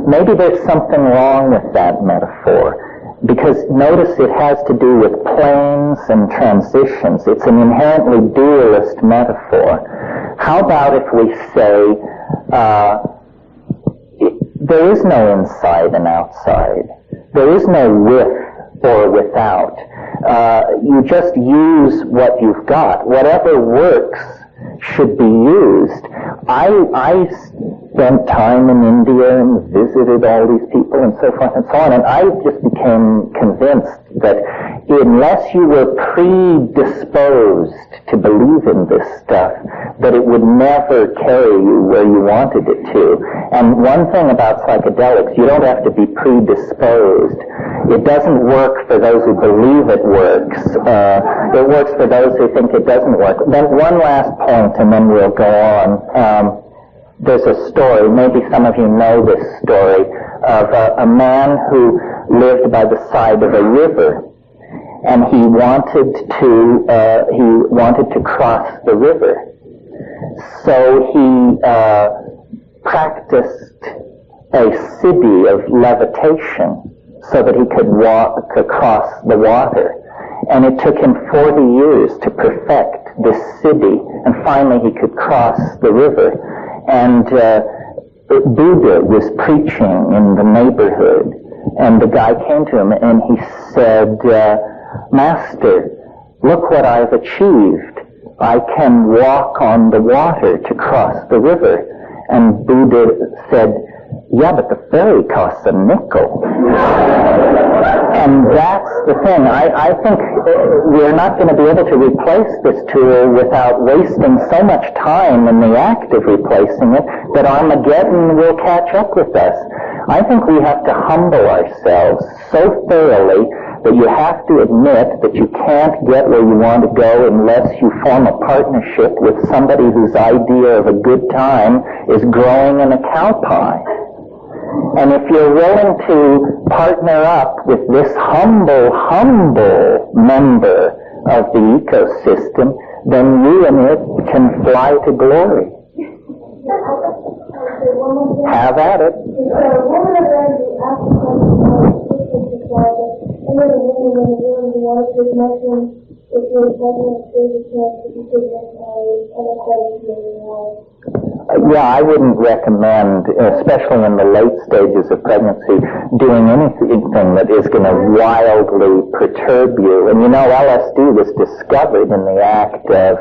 maybe there's something wrong with that metaphor, because notice it has to do with planes and transitions. It's an inherently dualist metaphor. How about if we say there is no inside and outside. There is no with or without. You just use what you've got. Whatever works should be used. I spent time in India and visited all these people and so forth and so on, and I just became convinced that unless you were predisposed to believe in this stuff, that it would never carry you where you wanted it to. And one thing about psychedelics, you don't have to be predisposed. It doesn't work for those who believe it works. It works for those who think it doesn't work. Then one last point, and then we'll go on. There's a story, maybe some of you know this story, of a man who lived by the side of a river, and he wanted to cross the river. So he practiced a siddhi of levitation so that he could walk across the water. And it took him 40 years to perfect this siddhi, and finally he could cross the river. And Buddha was preaching in the neighborhood, and the guy came to him and he said, Master, look what I've achieved. I can walk on the water to cross the river. And Buddha said, yeah, but the ferry costs a nickel. And that's the thing. I think we're not going to be able to replace this tool without wasting so much time in the act of replacing it that Armageddon will catch up with us. I think we have to humble ourselves so thoroughly that you have to admit that you can't get where you want to go unless you form a partnership with somebody whose idea of a good time is growing in a cow pie. And if you're willing to partner up with this humble member of the ecosystem, then you and it can fly to glory. Have at it. Yeah, I wouldn't recommend, especially in the late stages of pregnancy, doing anything that is going to wildly perturb you. And you know, LSD was discovered in the act of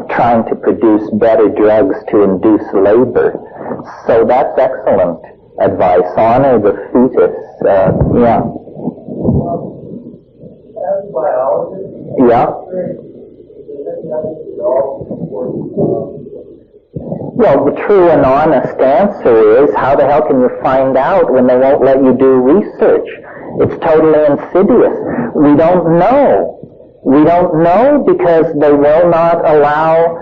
trying to produce better drugs to induce labor. So that's excellent advice. Honor the fetus. Yeah. As a biologist, yeah. Well, the true and honest answer is, how the hell can you find out when they won't let you do research? It's totally insidious. We don't know. We don't know because they will not allow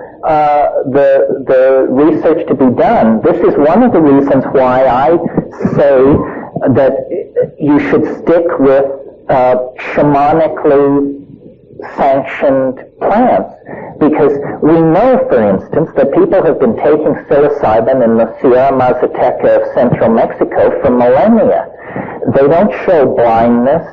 the research to be done. This is one of the reasons why I say that you should stick with shamanically sanctioned plants, because we know, for instance, that people have been taking psilocybin in the Sierra Mazateca of central Mexico for millennia. They don't show blindness,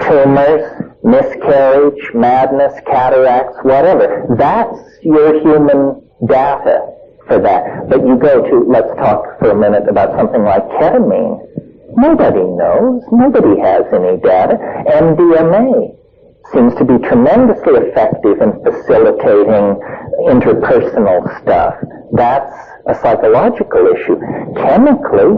tumors, miscarriage, madness, cataracts, whatever. That's your human data for that. But you go to, let's talk for a minute about something like ketamine. Nobody knows. Nobody has any data. MDMA seems to be tremendously effective in facilitating interpersonal stuff. That's a psychological issue. Chemically,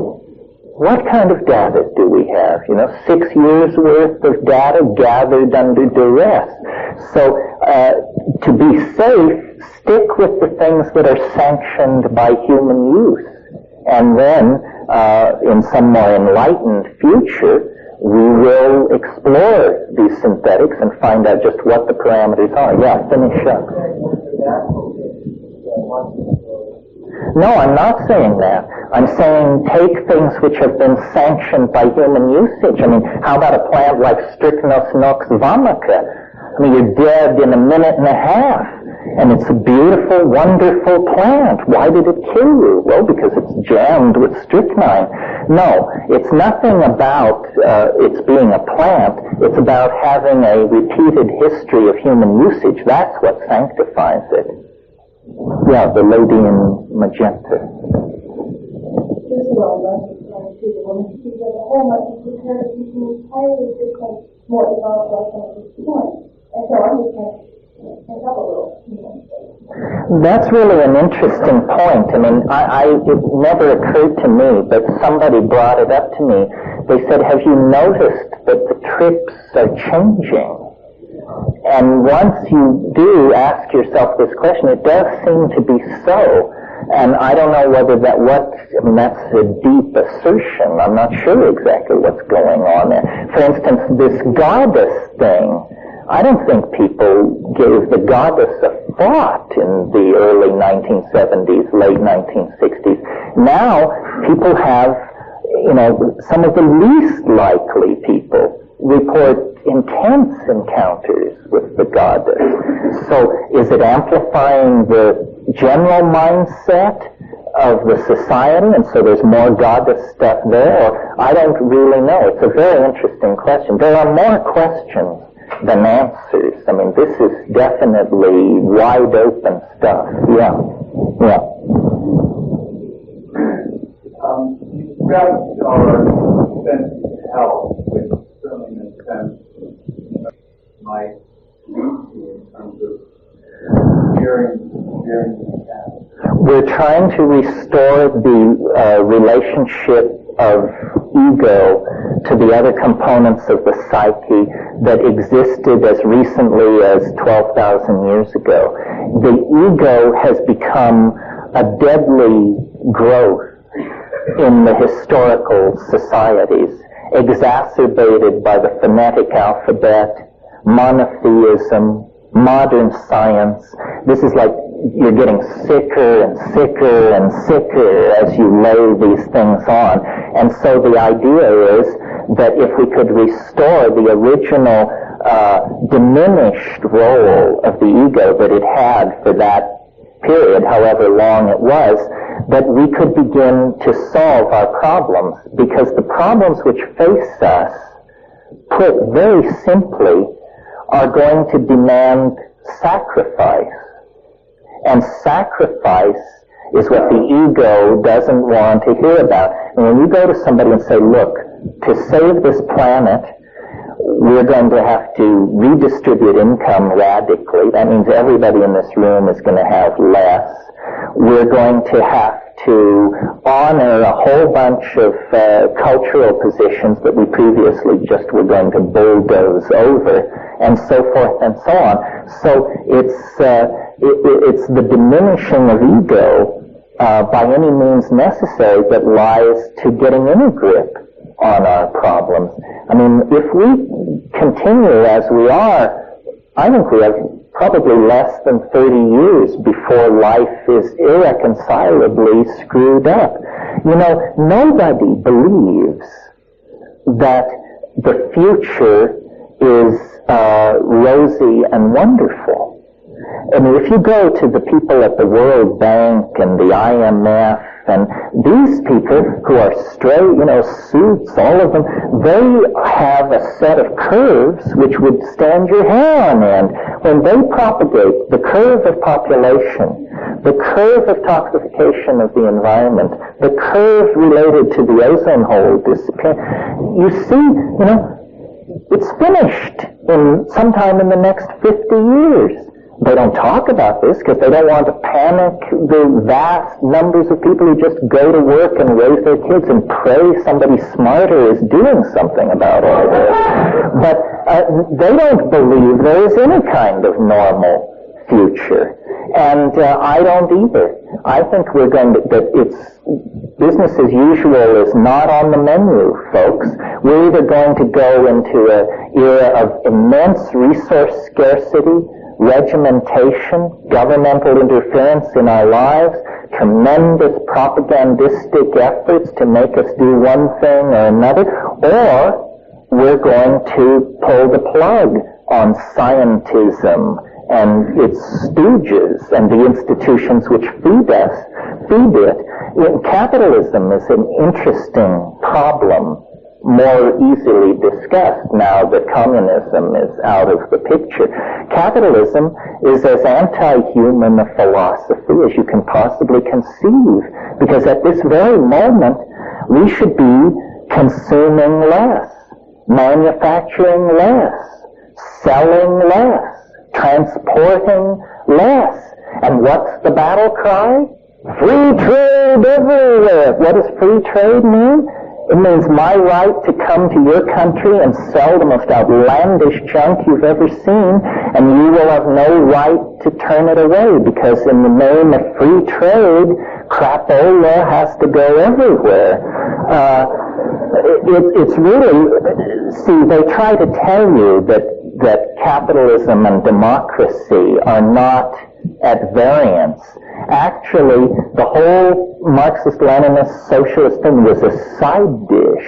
what kind of data do we have? 6 years worth of data gathered under duress. So, to be safe, stick with the things that are sanctioned by human use. And then, in some more enlightened future, we will explore these synthetics and find out just what the parameters are. Yeah, finish up. No, I'm not saying that. I'm saying take things which have been sanctioned by human usage. I mean, how about a plant like Strychnos nox vomica? I mean, you're dead in a minute and a half. And it's a beautiful, wonderful plant. Why did it kill you? Well, because it's jammed with strychnine. No, it's nothing about its being a plant. It's about having a repeated history of human usage. That's what sanctifies it. Yeah, the lady in magenta. This is all right. The woman sees that a whole bunch of prepared people entirely different, more evolved life at this point. And so I'm just going to think up a little. That's really an interesting point. I mean, it never occurred to me, but somebody brought it up to me. They said, have you noticed that the trips are changing? And once you do ask yourself this question, it does seem to be so. And I don't know whether that's a deep assertion. I'm not sure exactly what's going on there. For instance, this goddess thing, I don't think people gave the goddess a thought in the early 1970s, late 1960s. Now, people have, some of the least likely people report intense encounters with the goddess. So is it amplifying the general mindset of the society, and so there's more goddess stuff there? Or I don't really know. It's a very interesting question. There are more questions than answers. I mean, this is definitely wide open stuff. Yeah. You described our sense of health, which certainly in a sense might lead to in terms of hearing the sound. We're trying to restore the relationship of ego to the other components of the psyche that existed as recently as 12,000 years ago. The ego has become a deadly growth in the historical societies, exacerbated by the phonetic alphabet, monotheism, modern science. This is like you're getting sicker and sicker and sicker as you lay these things on. And so the idea is that if we could restore the original diminished role of the ego that it had for that period, however long it was, that we could begin to solve our problems, because the problems which face us, put very simply, are going to demand sacrifice. And sacrifice is what the ego doesn't want to hear about. And when you go to somebody and say, look, to save this planet, we're going to have to redistribute income radically. That means everybody in this room is going to have less. We're going to have to honor a whole bunch of cultural positions that we previously just were going to bulldoze over, and so forth and so on. So it's the diminishing of ego by any means necessary that lies to getting any grip on our problems. I mean, if we continue as we are, I think we have probably less than 30 years before life is irreconcilably screwed up. Nobody believes that the future is rosy and wonderful. I mean, if you go to the people at the World Bank and the IMF, and these people who are straight, suits, all of them, they have a set of curves which would stand your hair on end. When they propagate the curve of population, the curve of toxification of the environment, the curve related to the ozone hole disappearing, you see, it's finished sometime in the next 50 years. They don't talk about this because they don't want to panic the vast numbers of people who just go to work and raise their kids and pray somebody smarter is doing something about all this. But they don't believe there is any kind of normal future. And I don't either. I think that it's business as usual is not on the menu, folks. We're either going to go into an era of immense resource scarcity, regimentation, governmental interference in our lives, tremendous propagandistic efforts to make us do one thing or another, or we're going to pull the plug on scientism and its stooges and the institutions which feed it. Capitalism is an interesting problem, more easily discussed now that communism is out of the picture. Capitalism is as anti-human a philosophy as you can possibly conceive, because at this very moment we should be consuming less, manufacturing less, selling less, transporting less. And what's the battle cry? Free trade everywhere. What does free trade mean? It means my right to come to your country and sell the most outlandish junk you've ever seen, and you will have no right to turn it away, because in the name of free trade, crapola has to go everywhere. It's really, see, they try to tell you that capitalism and democracy are not at variance. Actually, the whole Marxist-Leninist socialist thing was a side dish.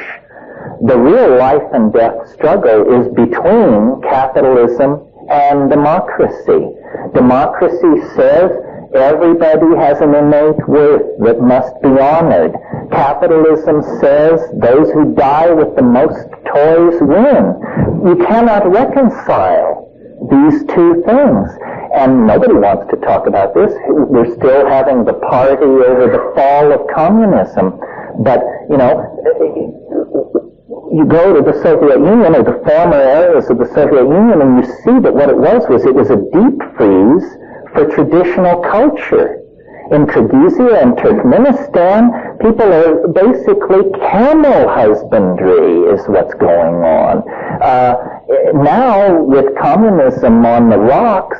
The real life and death struggle is between capitalism and democracy. Democracy says everybody has an innate worth that must be honored. Capitalism says those who die with the most toys win. You cannot reconcile these two things. And nobody wants to talk about this. We're still having the party over the fall of communism. But, you go to the Soviet Union or the former areas of the Soviet Union and you see that what it was a deep freeze for traditional culture. In Kyrgyzia and Turkmenistan, people are basically camel husbandry is what's going on. Now, with communism on the rocks,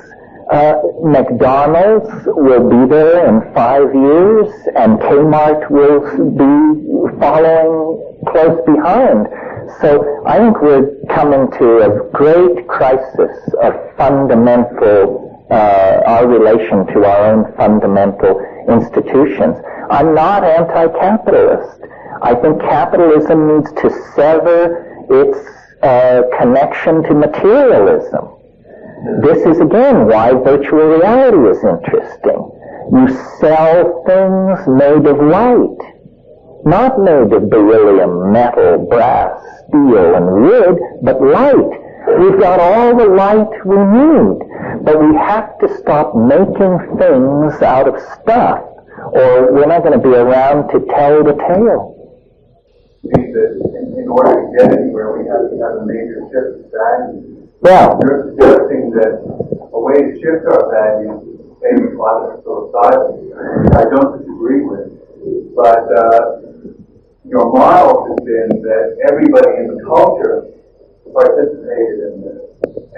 McDonald's will be there in 5 years, and Kmart will be following close behind. So I think we're coming to a great crisis of fundamental, our relation to our own fundamental institutions. I'm not anti-capitalist. I think capitalism needs to sever its connection to materialism. This is, again, why virtual reality is interesting. You sell things made of light, not made of beryllium, metal, brass, steel, and wood, but light. We've got all the light we need, but we have to stop making things out of stuff, or we're not going to be around to tell the tale. I think that in order to get anywhere, we have to have a major shift of values. Yeah. You're suggesting that a way to shift our values is the same logic psilocybin. I don't disagree with, but your model has been that everybody in the culture participated in this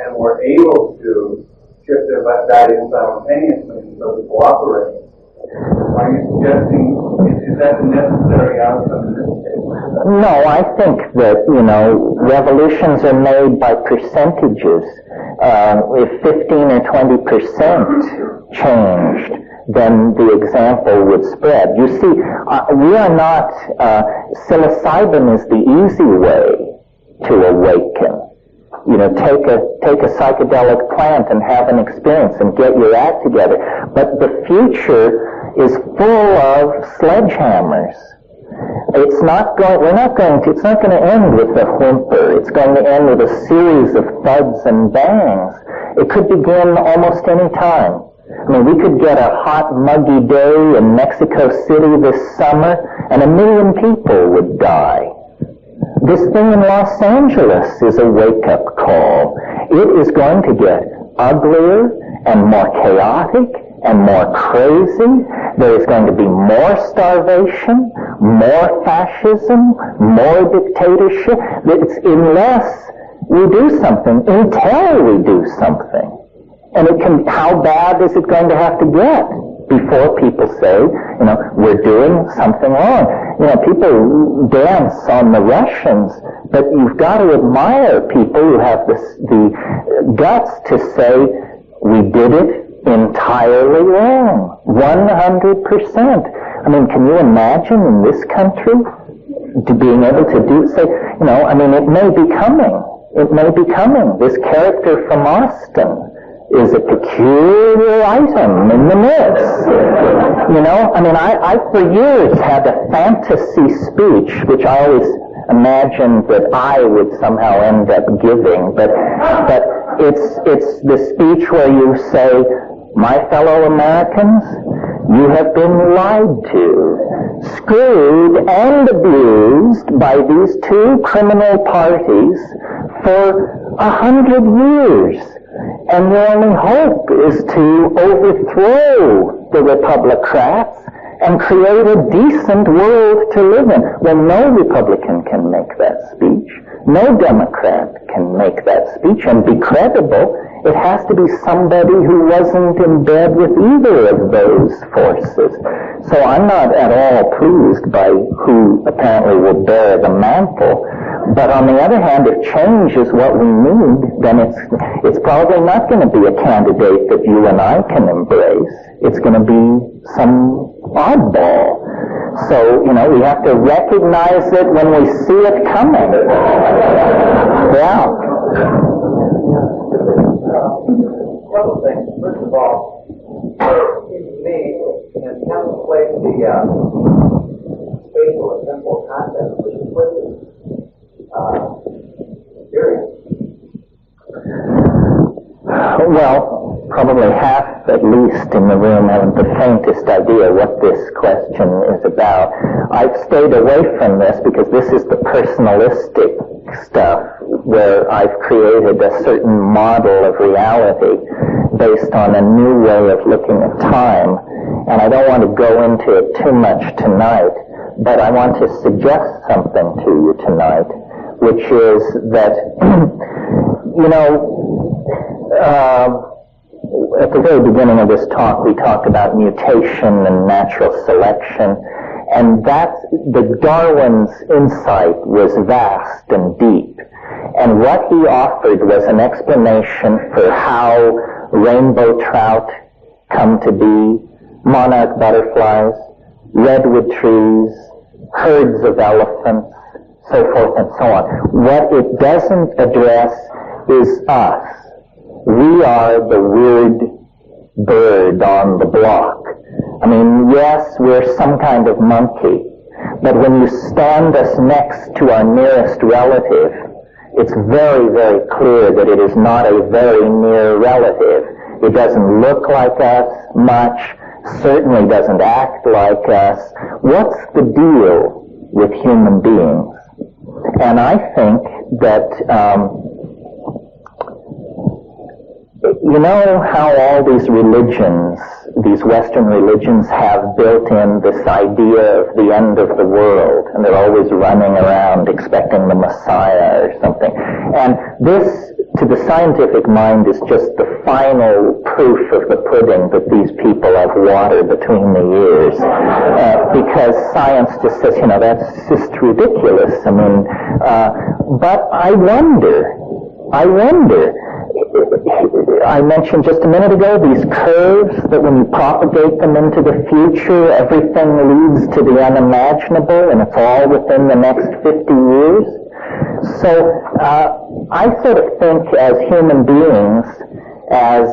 and were able to shift their values simultaneously and so to cooperate. Are you suggesting, is that a necessary outcome in this case? No, I think that, revolutions are made by percentages. If 15 or 20% changed, then the example would spread. You see, we are not, psilocybin is the easy way to awaken. Take a psychedelic plant and have an experience and get your act together. But the future is full of sledgehammers. It's not going to end with a whimper. It's going to end with a series of thuds and bangs. It could begin almost any time. I mean, we could get a hot, muggy day in Mexico City this summer, and 1 million people would die. This thing in Los Angeles is a wake-up call. It is going to get uglier and more chaotic and more crazy. There is going to be more starvation, more fascism, more dictatorship. Unless we do something, until we do something. And how bad is it going to have to get before people say, we're doing something wrong? People dance on the Russians, but you've got to admire people who have the guts to say, we did it entirely wrong, 100%. I mean, can you imagine in this country being able to say, it may be coming. It may be coming. This character from Austin, is a peculiar item in the myths. You know, I mean, I for years had a fantasy speech, which I always imagined that I would somehow end up giving, but it's the speech where you say, my fellow Americans, you have been lied to, screwed and abused by these two criminal parties for 100 years. And your only hope is to overthrow the Republicrats and create a decent world to live in. Well, no Republican can make that speech. No Democrat can make that speech and be credible. It has to be somebody who wasn't in bed with either of those forces. So I'm not at all pleased by who apparently will bear the mantle. But on the other hand, if change is what we need, then it's probably not going to be a candidate that you and I can embrace. It's going to be some oddball. So, you know, we have to recognize it when we see it coming. Yeah. Couple things. First of all, it seems to me, in contemplating the spatial and temporal concept, which is with experience. Well, probably half, at least, in the room haven't the faintest idea what this question is about. I've stayed away from this because this is the personalistic stuff where I've created a certain model of reality based on a new way of looking at time. And I don't want to go into it too much tonight, but I want to suggest something to you tonight, which is that, you know, at the very beginning of this talk, we talked about mutation and natural selection, and that the Darwin's insight was vast and deep. And what he offered was an explanation for how rainbow trout come to be, monarch butterflies, redwood trees, herds of elephants, so forth and so on. What it doesn't address is us. We are the weird bird on the block. I mean, yes, we're some kind of monkey, but when you stand us next to our nearest relative, it's very, very clear that it is not a very near relative. It doesn't look like us much, certainly doesn't act like us. What's the deal with human beings? And I think that, you know how all these religions, these Western religions, have built in this idea of the end of the world, and they're always running around expecting the Messiah or something. And this, to the scientific mind, is just the final proof of the pudding that these people have water between the ears. Because science just says, you know, that's just ridiculous. I mean, but I wonder, I mentioned just a minute ago these curves that when you propagate them into the future, everything leads to the unimaginable, and it's all within the next 50 years. So I sort of think as human beings as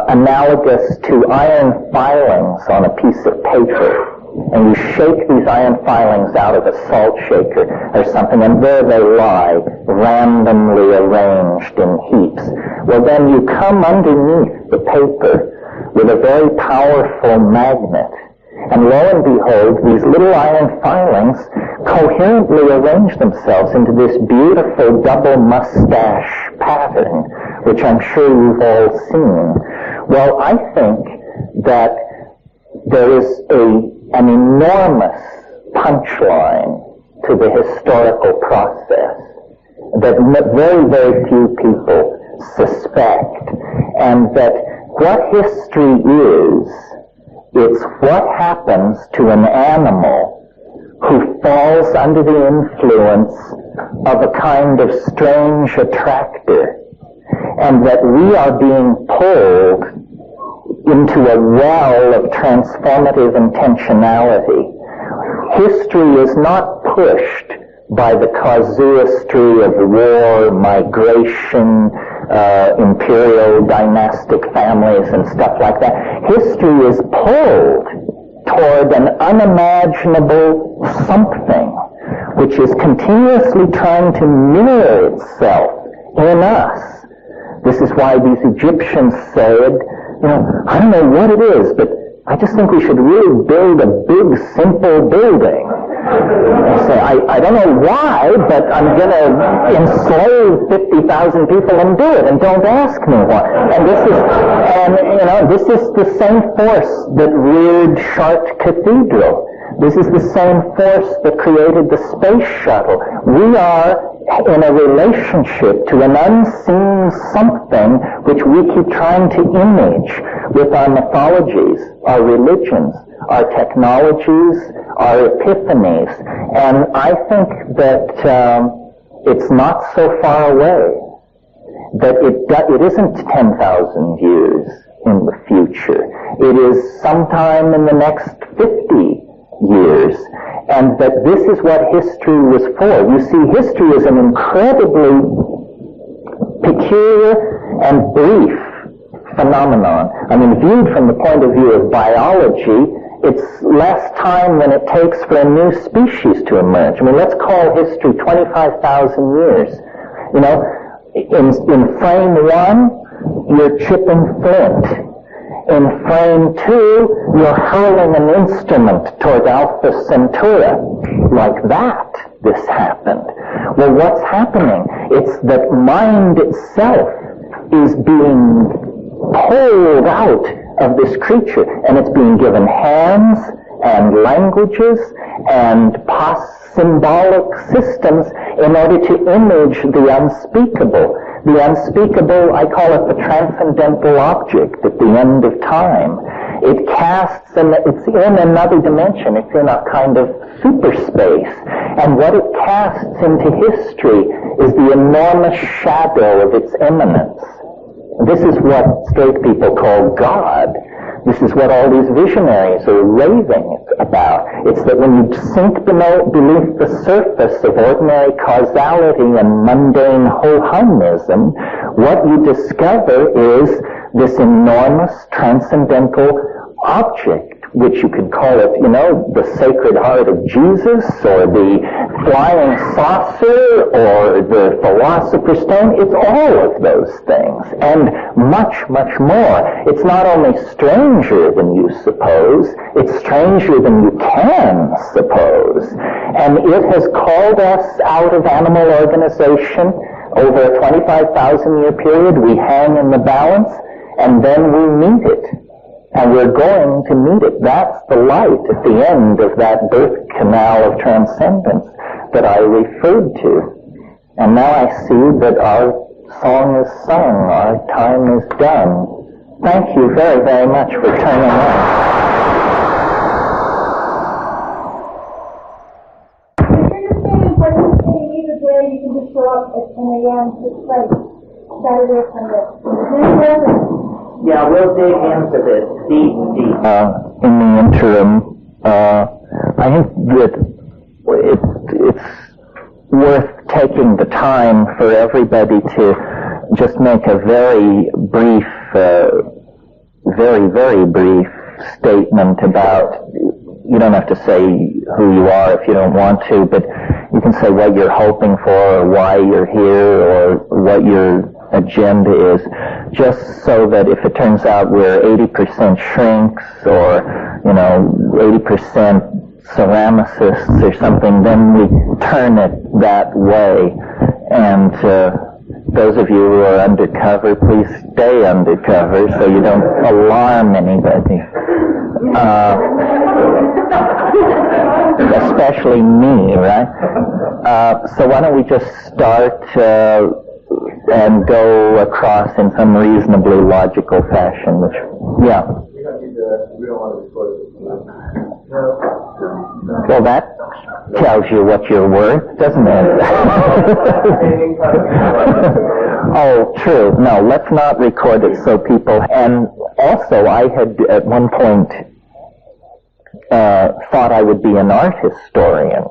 analogous to iron filings on a piece of paper. And you shake these iron filings out of a salt shaker or something, and there they lie, randomly arranged in heaps. Well, then you come underneath the paper with a very powerful magnet, and lo and behold, these little iron filings coherently arrange themselves into this beautiful double mustache pattern, which I'm sure you've all seen. Well, I think that there is an enormous punchline to the historical process that very, very few people suspect, and that what history is, it's what happens to an animal who falls under the influence of a kind of strange attractor, and that we are being pulled into a well of transformative intentionality. History is not pushed by the casuistry of war, migration, imperial dynastic families and stuff like that. History is pulled toward an unimaginable something which is continuously trying to mirror itself in us. This is why these Egyptians said, I don't know what it is, but I just think we should really build a big, simple building. They say, I don't know why, but I'm going to enslave 50,000 people and do it, and don't ask me why. And this is the same force that reared Chartres Cathedral. This is the same force that created the space shuttle. We are in a relationship to an unseen something which we keep trying to image with our mythologies, our religions, our technologies, our epiphanies. And I think that it's not so far away, that it isn't 10,000 years in the future. It is sometime in the next 50 years, and that this is what history was for. You see, history is an incredibly peculiar and brief phenomenon. I mean, viewed from the point of view of biology, it's less time than it takes for a new species to emerge. I mean, let's call history 25,000 years. In frame 1, you're chipping flint. In frame 2, you're hurling an instrument toward Alpha Centauri. Like that, this happened. Well, what's happening? It's that mind itself is being pulled out of this creature, and it's being given hands and languages and symbolic systems in order to image the unspeakable. The unspeakable, I call it the transcendental object at the end of time. It casts, it's in another dimension. It's in a kind of superspace. And what it casts into history is the enormous shadow of its immanence. This is what straight people call God. This is what all these visionaries are raving about. It's that when you sink beneath the surface of ordinary causality and mundane ho-humism, what you discover is this enormous transcendental object, which you could call it, the Sacred Heart of Jesus, or the flying saucer, or the Philosopher's Stone. It's all of those things, and much, much more. It's not only stranger than you suppose, it's stranger than you can suppose. And it has called us out of animal organization over a 25,000-year period. We hang in the balance, and then we meet it. And we're going to meet it. That's the light at the end of that birth canal of transcendence that I referred to. And now I see that our song is sung, our time is done. Thank you very, very much for turning in. You can just show up at 10 a.m. to place Saturday or Sunday. Yeah, we'll dig into this deep. In the interim, I think that it's worth taking the time for everybody to just make a very brief, very, very brief statement about, you don't have to say who you are if you don't want to, but you can say what you're hoping for, or why you're here, or what your agenda is, just so that if it turns out we're 80% shrinks, or 80% ceramicists or something, then we turn it that way. And those of you who are undercover, please stay undercover so you don't alarm anybody. Especially me, right? So why don't we just start and go across in some reasonably logical fashion, which, yeah. We don't want to record this. Well, that tells you what you're worth, doesn't it? Oh, true. No, let's not record it so people... And also, I had at one point thought I would be an art historian.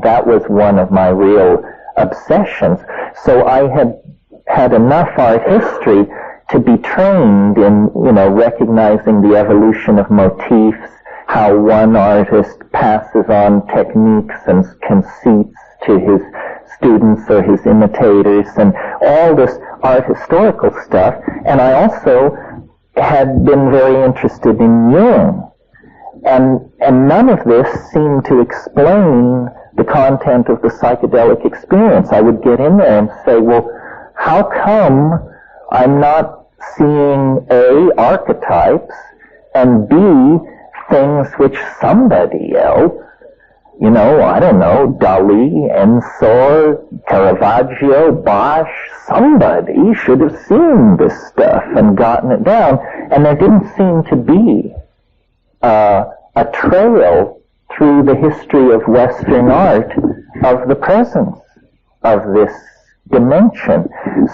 That was one of my real obsessions. So I had had enough art history to be trained in, recognizing the evolution of motifs, how one artist passes on techniques and conceits to his students or his imitators, and all this art historical stuff. And I also had been very interested in Jung. And none of this seemed to explain the content of the psychedelic experience. I would get in there and say, well, how come I'm not seeing A, archetypes, and B, things which somebody else, I don't know, Dali, Ensor, Caravaggio, Bosch, somebody should have seen this stuff and gotten it down. And there didn't seem to be a trail through the history of Western art of the presence of this dimension.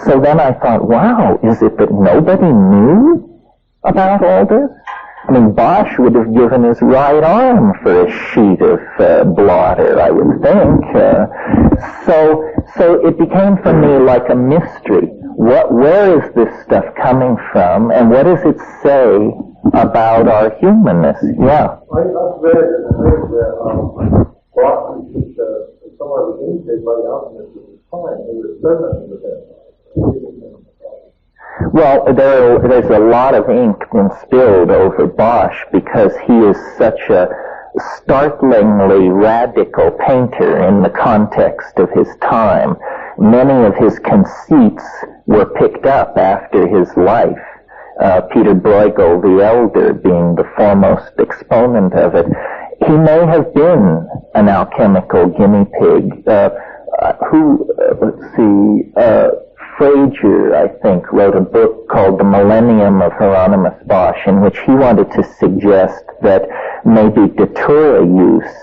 So then I thought, wow, is it that nobody knew about all this? I mean, Bosch would have given his right arm for a sheet of blotter, I would think. So it became for me like a mystery. Where is this stuff coming from, and what does it say about our humanness? Yeah. I've read that Bosch is somewhat imitated by the alchemists at the time. They were experimenting with that. Well, there's a lot of ink been spilled over Bosch because he is such a startlingly radical painter in the context of his time. Many of his conceits were picked up after his life. Peter Bruegel the Elder being the foremost exponent of it. He may have been an alchemical guinea pig. Frager, I think, wrote a book called The Millennium of Hieronymus Bosch, in which he wanted to suggest that maybe datura use,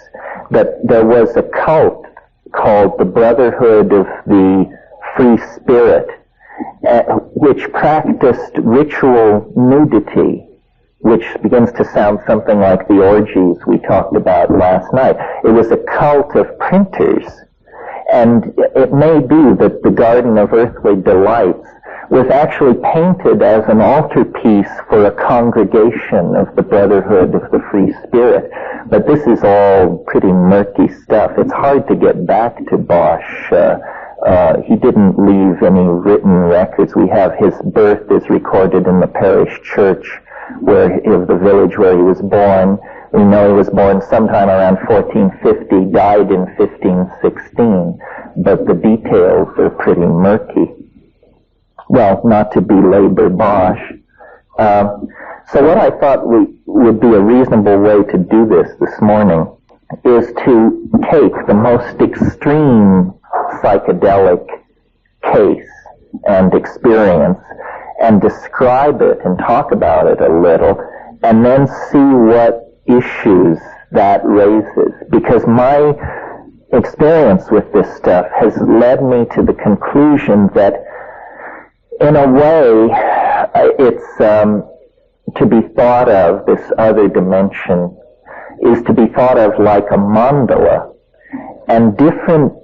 that there was a cult called the Brotherhood of the Free Spirit, which practiced ritual nudity, which begins to sound something like the orgies we talked about last night. It was a cult of printers. And it may be that the Garden of Earthly Delights was actually painted as an altarpiece for a congregation of the Brotherhood of the Free Spirit. But this is all pretty murky stuff. It's hard to get back to Bosch. He didn't leave any written records. We have his birth is recorded in the parish church of the village where he was born. We know he was born sometime around 1450, died in 1516, but the details are pretty murky. Well, not to belabor Bosch. So what I thought would be a reasonable way to do this morning is to take the most extreme psychedelic case and experience and describe it and talk about it a little, and then see what issues that raises, because my experience with this stuff has led me to the conclusion that in a way it's to be thought of, this other dimension is to be thought of like a mandala, and different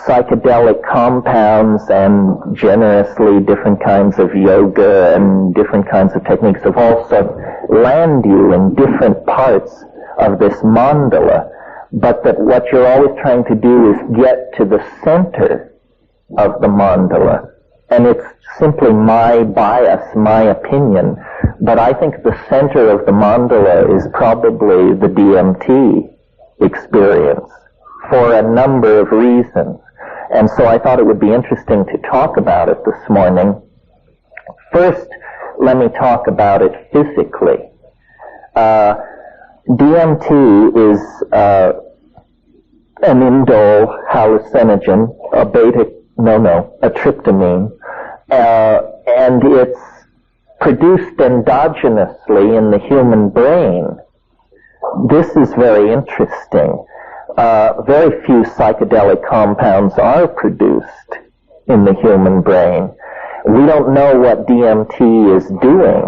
psychedelic compounds and generously different kinds of yoga and different kinds of techniques have also land you in different parts of this mandala, but that what you're always trying to do is get to the center of the mandala. And it's simply my bias, my opinion, but I think the center of the mandala is probably the DMT experience for a number of reasons. And so I thought it would be interesting to talk about it this morning. First, let me talk about it physically. DMT is an indole hallucinogen, a tryptamine, and it's produced endogenously in the human brain. This is very interesting. Very few psychedelic compounds are produced in the human brain. We don't know what DMT is doing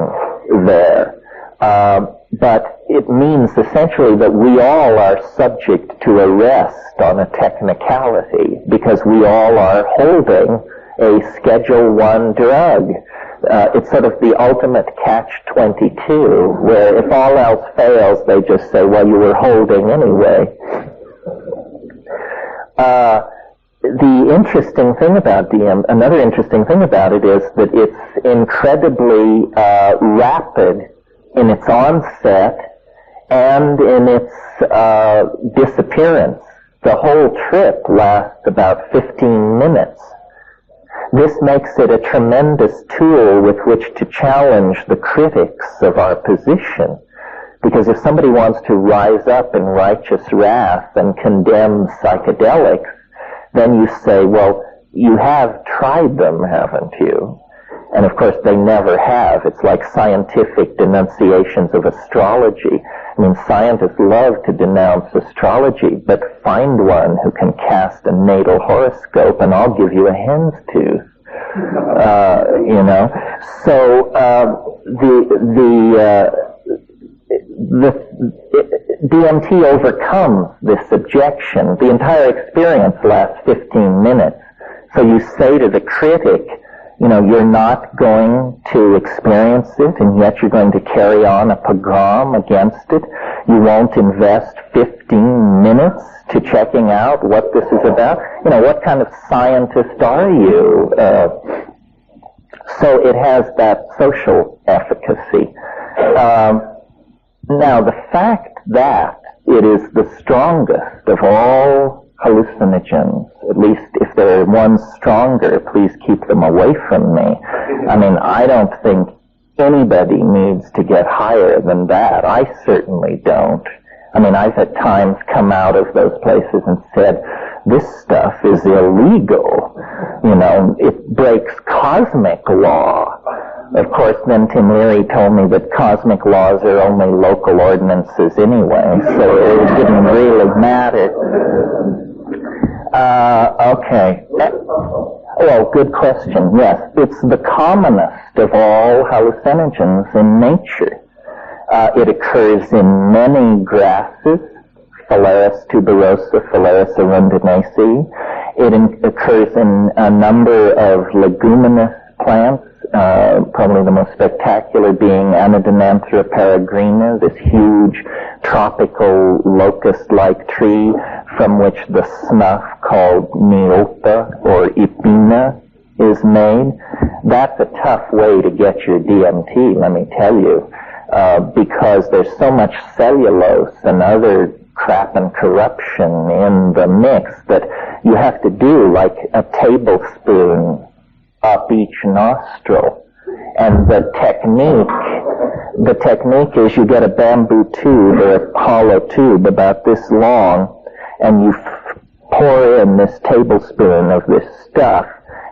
there, but it means essentially that we all are subject to arrest on a technicality, because we all are holding a Schedule 1 drug. It's sort of the ultimate catch-22, where if all else fails, they just say, well, you were holding anyway. The interesting thing about another interesting thing about it is that it's incredibly rapid in its onset and in its disappearance. The whole trip lasts about 15 minutes. This makes it a tremendous tool with which to challenge the critics of our position. Because if somebody wants to rise up in righteous wrath and condemn psychedelics, then you say, well, you have tried them, haven't you? And of course they never have. It's like scientific denunciations of astrology. I mean, scientists love to denounce astrology, but find one who can cast a natal horoscope and I'll give you a hen's tooth. You know? So, DMT overcomes this objection. The entire experience lasts 15 minutes. So you say to the critic, you know, you're not going to experience it, and yet you're going to carry on a pogrom against it. You won't invest 15 minutes to checking out what this is about. You know, what kind of scientist are you? So it has that social efficacy. Now, the fact that it is the strongest of all hallucinogens, at least if there are ones stronger, please keep them away from me. I mean, I don't think anybody needs to get higher than that. I certainly don't. I mean, I've at times come out of those places and said, this stuff is illegal. You know, it breaks cosmic law. Of course, then Tim Leary told me that cosmic laws are only local ordinances anyway, so it didn't really matter. Okay. Well, good question. Yes, it's the commonest of all hallucinogens in nature. It occurs in many grasses, Phalaris tuberosa, Phalaris arundinacea. It occurs in a number of leguminous plants, probably the most spectacular being Anodonanthera peregrina, this huge tropical locust-like tree from which the snuff called Niopa or Ipina is made. That's a tough way to get your DMT, let me tell you, because there's so much cellulose and other crap and corruption in the mix that you have to do like a tablespoon up each nostril. And the technique is you get a bamboo tube or a hollow tube about this long, and you pour in this tablespoon of this stuff,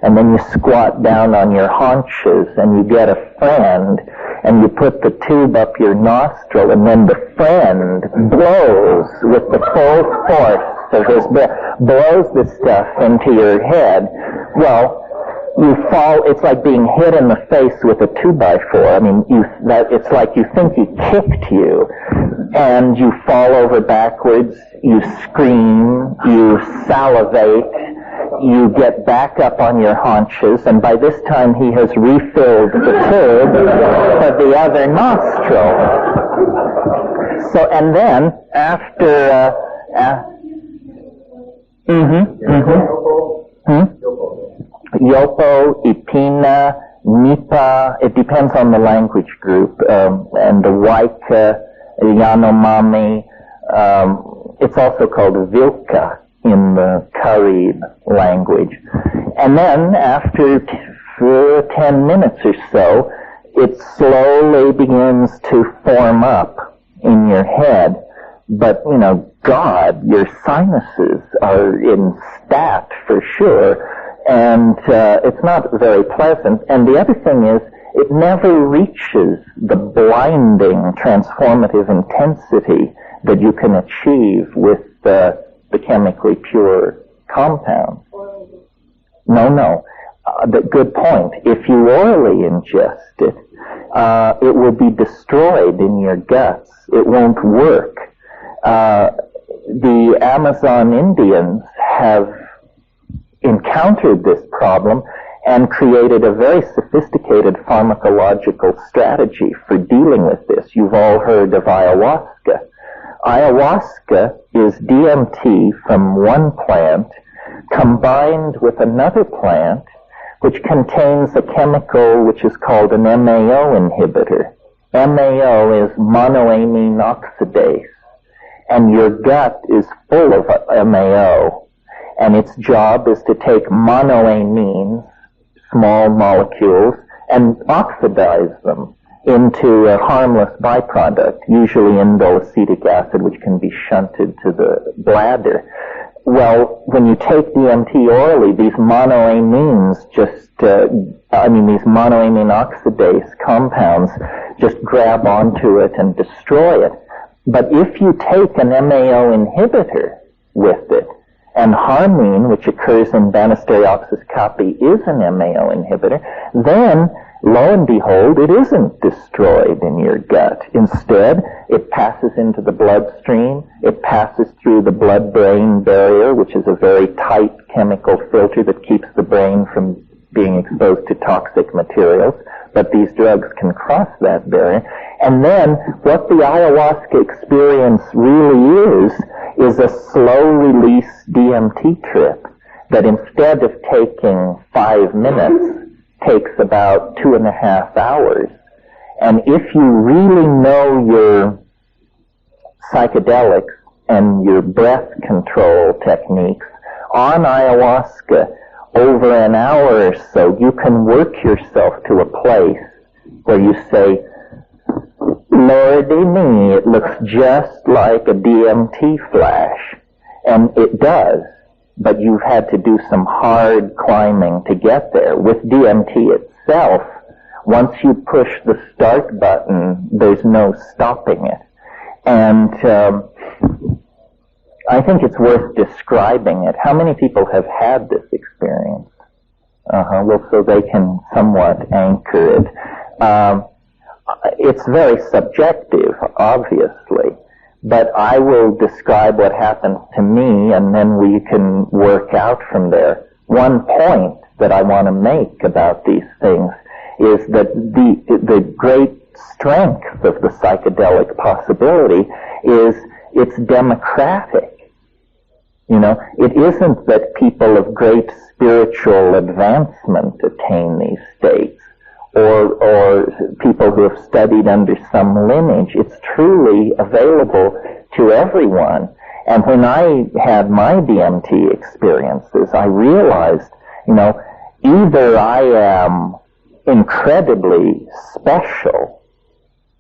and then you squat down on your haunches, and you get a friend, and you put the tube up your nostril, and then the friend blows with the full force of his breath, blows the stuff into your head. Well, you fall, it's like being hit in the face with a 2x4. I mean, it's like you think he kicked you, and you fall over backwards, you scream, you salivate, you get back up on your haunches, and by this time he has refilled the tube for the other nostril. So, and then, after, Yopo, Ipina, Nipa, it depends on the language group, and the Waika, Yanomami, it's also called Vilka in the Carib language. And then after 10 minutes or so, it slowly begins to form up in your head. But, you know, God, your sinuses are in stat for sure. And it's not very pleasant. And the other thing is, it never reaches the blinding, transformative intensity that you can achieve with the chemically pure compound. No. Good point. If you orally ingest it, it will be destroyed in your guts. It won't work. The Amazon Indians have encountered this problem, and created a very sophisticated pharmacological strategy for dealing with this. You've all heard of ayahuasca. Ayahuasca is DMT from one plant combined with another plant which contains a chemical which is called an MAO inhibitor. MAO is monoamine oxidase, and your gut is full of MAO, and its job is to take monoamines, small molecules, and oxidize them into a harmless byproduct, usually indole acetic acid, which can be shunted to the bladder. Well, when you take DMT orally, these monoamines these monoamine oxidase compounds just grab onto it and destroy it. But if you take an MAO inhibitor with it, and harmine, which occurs in Banisteriopsis caapi, is an MAO inhibitor, then, lo and behold, it isn't destroyed in your gut. Instead, it passes into the bloodstream, it passes through the blood-brain barrier, which is a very tight chemical filter that keeps the brain from being exposed to toxic materials, but these drugs can cross that barrier. And then, what the ayahuasca experience really is a slow-release DMT trip that instead of taking 5 minutes, takes about 2.5 hours. And if you really know your psychedelics and your breath control techniques, on ayahuasca, over an hour or so, you can work yourself to a place where you say, Lordy me, it looks just like a DMT flash. And it does, but you've had to do some hard climbing to get there. With DMT itself, once you push the start button, there's no stopping it. And I think it's worth describing it. How many people have had this experience? Well, so they can somewhat anchor it. It's very subjective, obviously, but I will describe what happens to me, and then we can work out from there. One point that I want to make about these things is that the great strength of the psychedelic possibility is it's democratic. You know, it isn't that people of great spiritual advancement attain these states, or people who have studied under some lineage. It's truly available to everyone. And when I had my DMT experiences, I realized, either I am incredibly special,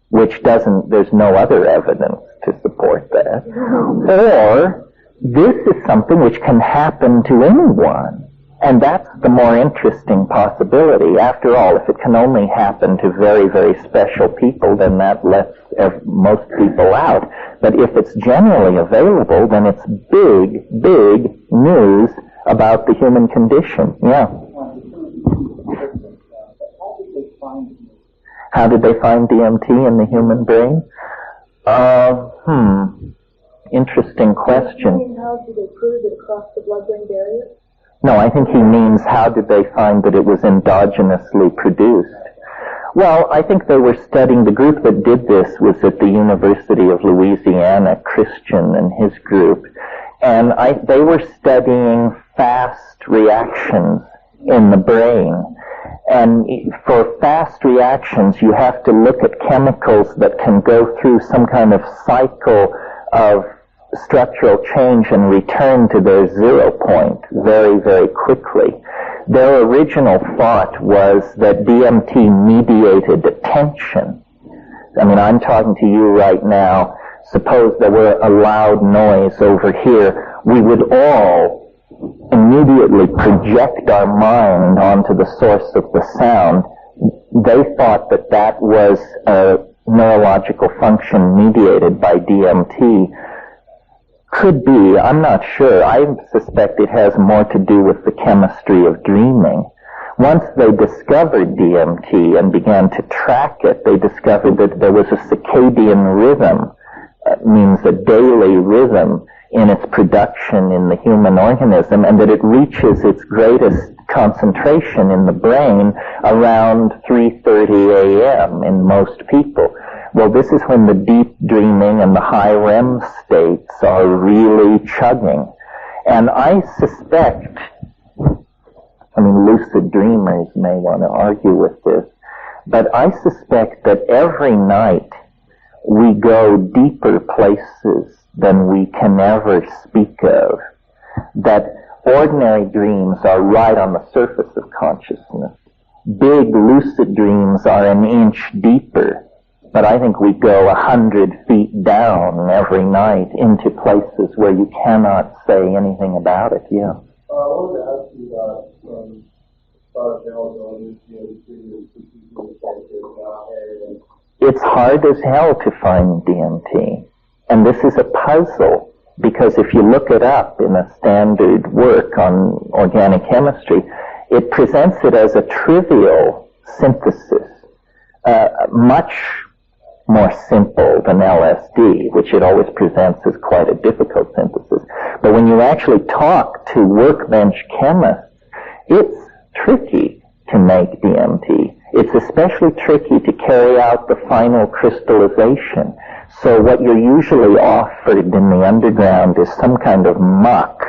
which there's no other evidence to support that, or this is something which can happen to anyone. And that's the more interesting possibility. After all, if it can only happen to very, very special people, then that lets most people out. But if it's generally available, then it's big, big news about the human condition. Yeah. How did they find DMT in the human brain? Interesting question. How did they prove it across the blood-brain barrier? No, I think he means how did they find that it was endogenously produced? Well, I think they were studying, the group that did this was at the University of Louisiana, Christian and his group, and they were studying fast reactions in the brain. And for fast reactions, you have to look at chemicals that can go through some kind of cycle of structural change and return to their 0 point very, very quickly. Their original thought was that DMT mediated attention. I mean, I'm talking to you right now. Suppose there were a loud noise over here. We would all immediately project our mind onto the source of the sound. They thought that that was a neurological function mediated by DMT. Could be, I'm not sure. I suspect it has more to do with the chemistry of dreaming. Once they discovered DMT and began to track it, they discovered that there was a circadian rhythm, means a daily rhythm in its production in the human organism, and that it reaches its greatest concentration in the brain around 3:30 a.m. in most people. Well, this is when the deep dreaming and the high REM states are really chugging. And I suspect, lucid dreamers may want to argue with this, but I suspect that every night we go deeper places than we can ever speak of. That ordinary dreams are right on the surface of consciousness. Big lucid dreams are an inch deeper, but I think we go 100 feet down every night into places where you cannot say anything about it. Yeah. I wanted to ask you about it's hard as hell to find DMT. And this is a puzzle, because if you look it up in a standard work on organic chemistry, it presents it as a trivial synthesis, much more simple than LSD, which it always presents as quite a difficult synthesis. But when you actually talk to workbench chemists, it's tricky to make DMT. It's especially tricky to carry out the final crystallization. So what you're usually offered in the underground is some kind of muck,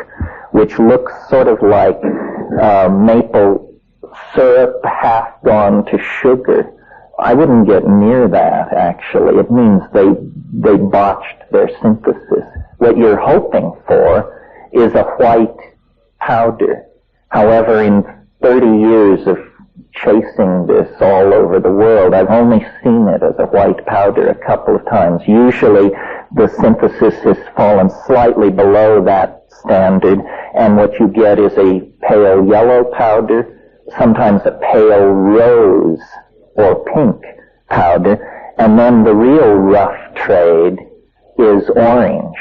which looks sort of like maple syrup half gone to sugar. I wouldn't get near that, actually. It means they botched their synthesis. What you're hoping for is a white powder. However, in 30 years of chasing this all over the world, I've only seen it as a white powder a couple of times. Usually the synthesis has fallen slightly below that standard, and what you get is a pale yellow powder, sometimes a pale rose or pink powder, and then the real rough trade is orange.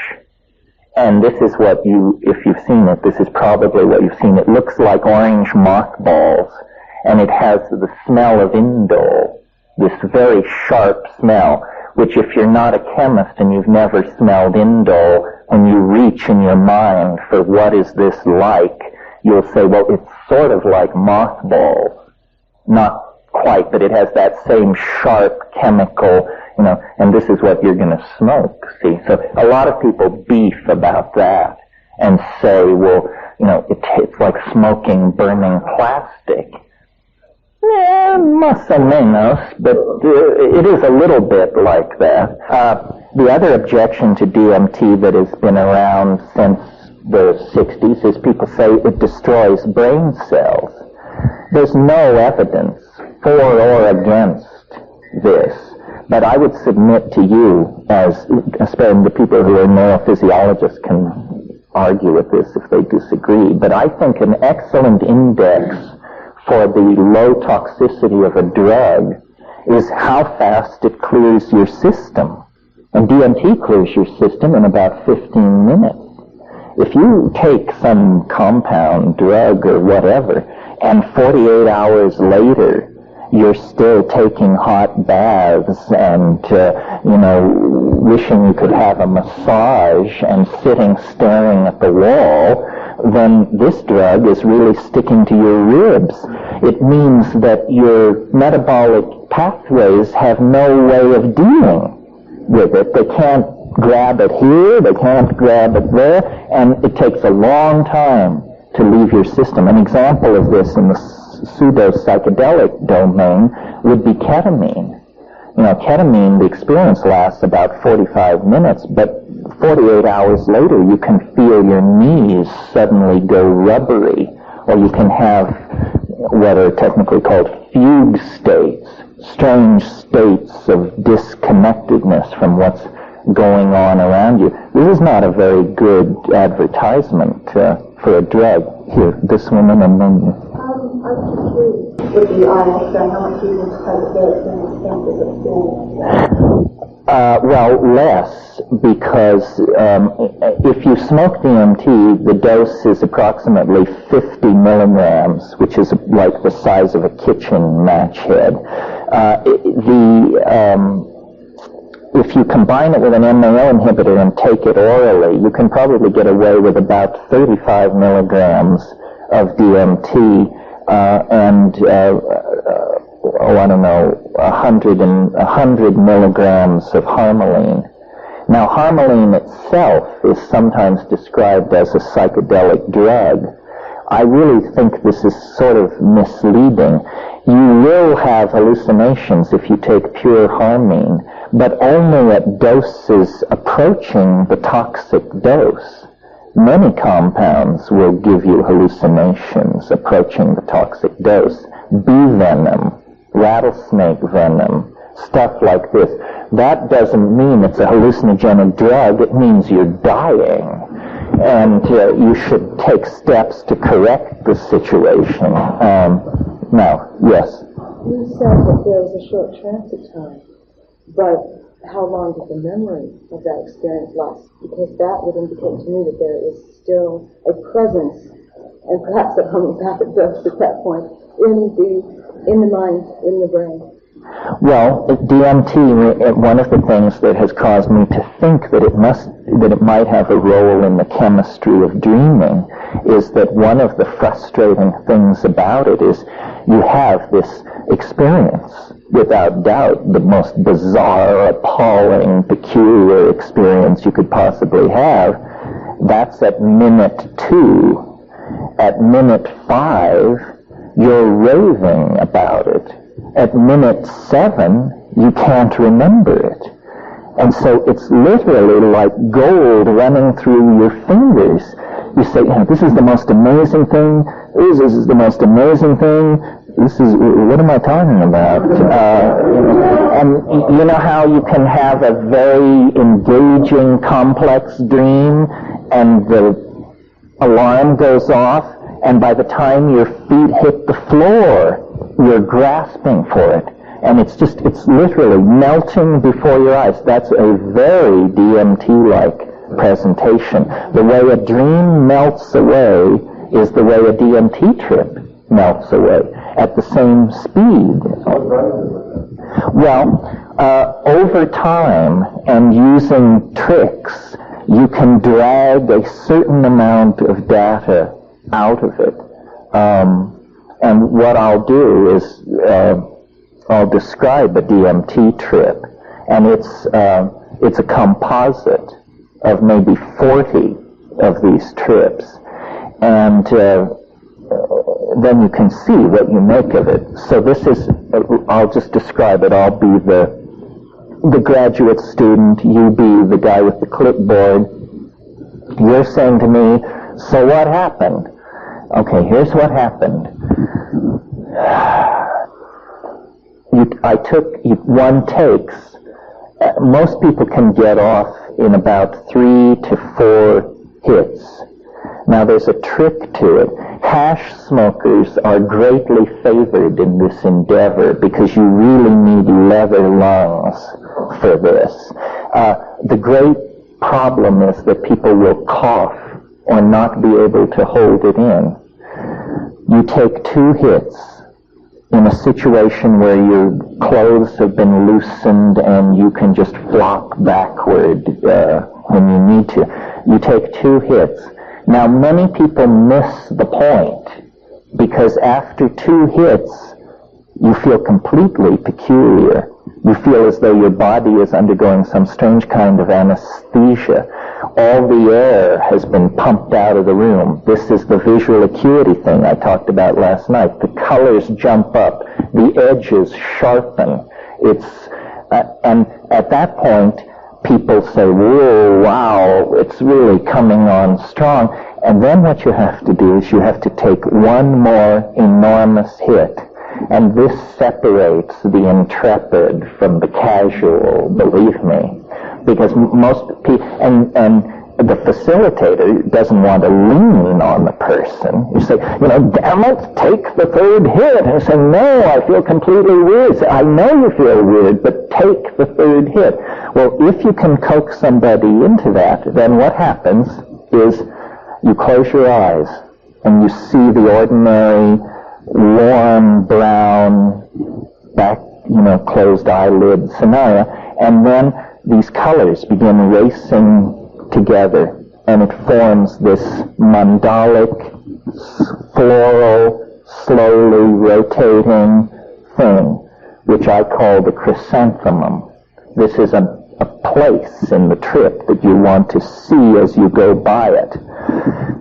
And this is what if you've seen it, this is probably what you've seen. It looks like orange mothballs, and it has the smell of indole, this very sharp smell, which if you're not a chemist and you've never smelled indole, when you reach in your mind for what is this like, you'll say, well, it's sort of like mothballs. Not quite, but it has that same sharp chemical, and this is what you're going to smoke, see. So a lot of people beef about that and say, well, it's like smoking burning plastic. Más o menos, but it is a little bit like that. The other objection to DMT that has been around since the 60s is people say it destroys brain cells. There's no evidence for or against this, but I would submit to you, especially the people who are neurophysiologists can argue with this if they disagree, but I think an excellent index for the low toxicity of a drug is how fast it clears your system. And DMT clears your system in about 15 minutes. If you take some compound drug or whatever, and 48 hours later you're still taking hot baths and, wishing you could have a massage and sitting staring at the wall, then this drug is really sticking to your ribs. It means that your metabolic pathways have no way of dealing with it. They can't grab it here, they can't grab it there, and it takes a long time to leave your system. An example of this in the pseudo-psychedelic domain would be ketamine. Ketamine, the experience lasts about 45 minutes, but 48 hours later you can feel your knees suddenly go rubbery, or you can have what are technically called fugue states, strange states of disconnectedness from what's going on around you. This is not a very good advertisement for a drug. Here, this woman and then you. I'm just curious with the ISA, how much you can take this and experience? Well, less, because if you smoke DMT, the dose is approximately 50 milligrams, which is like the size of a kitchen match head. If you combine it with an MAO inhibitor and take it orally, you can probably get away with about 35 milligrams of DMT I don't know, 100 milligrams of harmaline. Now, harmaline itself is sometimes described as a psychedelic drug. I really think this is sort of misleading. You will have hallucinations if you take pure harmine, but only at doses approaching the toxic dose. Many compounds will give you hallucinations approaching the toxic dose. Bee venom, rattlesnake venom, stuff like this. That doesn't mean it's a hallucinogenic drug. It means you're dying. And you should take steps to correct the situation. Now, yes? You said that there was a short transit time, but how long did the memory of that experience last? Because that would indicate to me that there is still a presence, and perhaps a homeopathic dose at that point, in the mind, in the brain. Well, DMT, one of the things that has caused me to think that it might have a role in the chemistry of dreaming is that one of the frustrating things about it is you have this experience, without doubt, the most bizarre, appalling, peculiar experience you could possibly have. That's at minute 2. At minute 5, you're raving about it. At minute 7, you can't remember it. And so it's literally like gold running through your fingers. You say, this is the most amazing thing. This is the most amazing thing. What am I talking about? And you know how you can have a very engaging, complex dream, and the alarm goes off, and by the time your feet hit the floor, you're grasping for it. And it's literally melting before your eyes. That's a very DMT-like presentation. The way a dream melts away is the way a DMT trip melts away, at the same speed. Well, over time and using tricks, you can drag a certain amount of data out of it. And what I'll do is I'll describe a DMT trip, and it's a composite of maybe 40 of these trips, and then you can see what you make of it. So this is, I'll just describe it. I'll be the graduate student, you be the guy with the clipboard. You're saying to me, so what happened? Okay, here's what happened. I took one takes. Most people can get off in about 3 to 4 hits. Now there's a trick to it. Hash smokers are greatly favored in this endeavor because you really need leather lungs for this. The great problem is that people will cough or not be able to hold it in. You take 2 hits in a situation where your clothes have been loosened and you can just flop backward when you need to. You take 2 hits. Now, many people miss the point because after 2 hits, you feel completely peculiar. You feel as though your body is undergoing some strange kind of anesthesia. All the air has been pumped out of the room. This is the visual acuity thing I talked about last night. The colors jump up. The edges sharpen. And at that point, people say, whoa, wow, it's really coming on strong. And then what you have to do is you have to take one more enormous hit. And this separates the intrepid from the casual, believe me. Because most people, and the facilitator doesn't want to lean on the person. You say, damn it, take the 3rd hit. And you say, no, I feel completely weird. I know you feel weird, but take the 3rd hit. Well, if you can coax somebody into that, then what happens is you close your eyes and you see the ordinary warm brown back, closed eyelid scenario, and then these colors begin racing together, and it forms this mandalic, floral, slowly rotating thing, which I call the chrysanthemum. This is a place in the trip that you want to see as you go by it.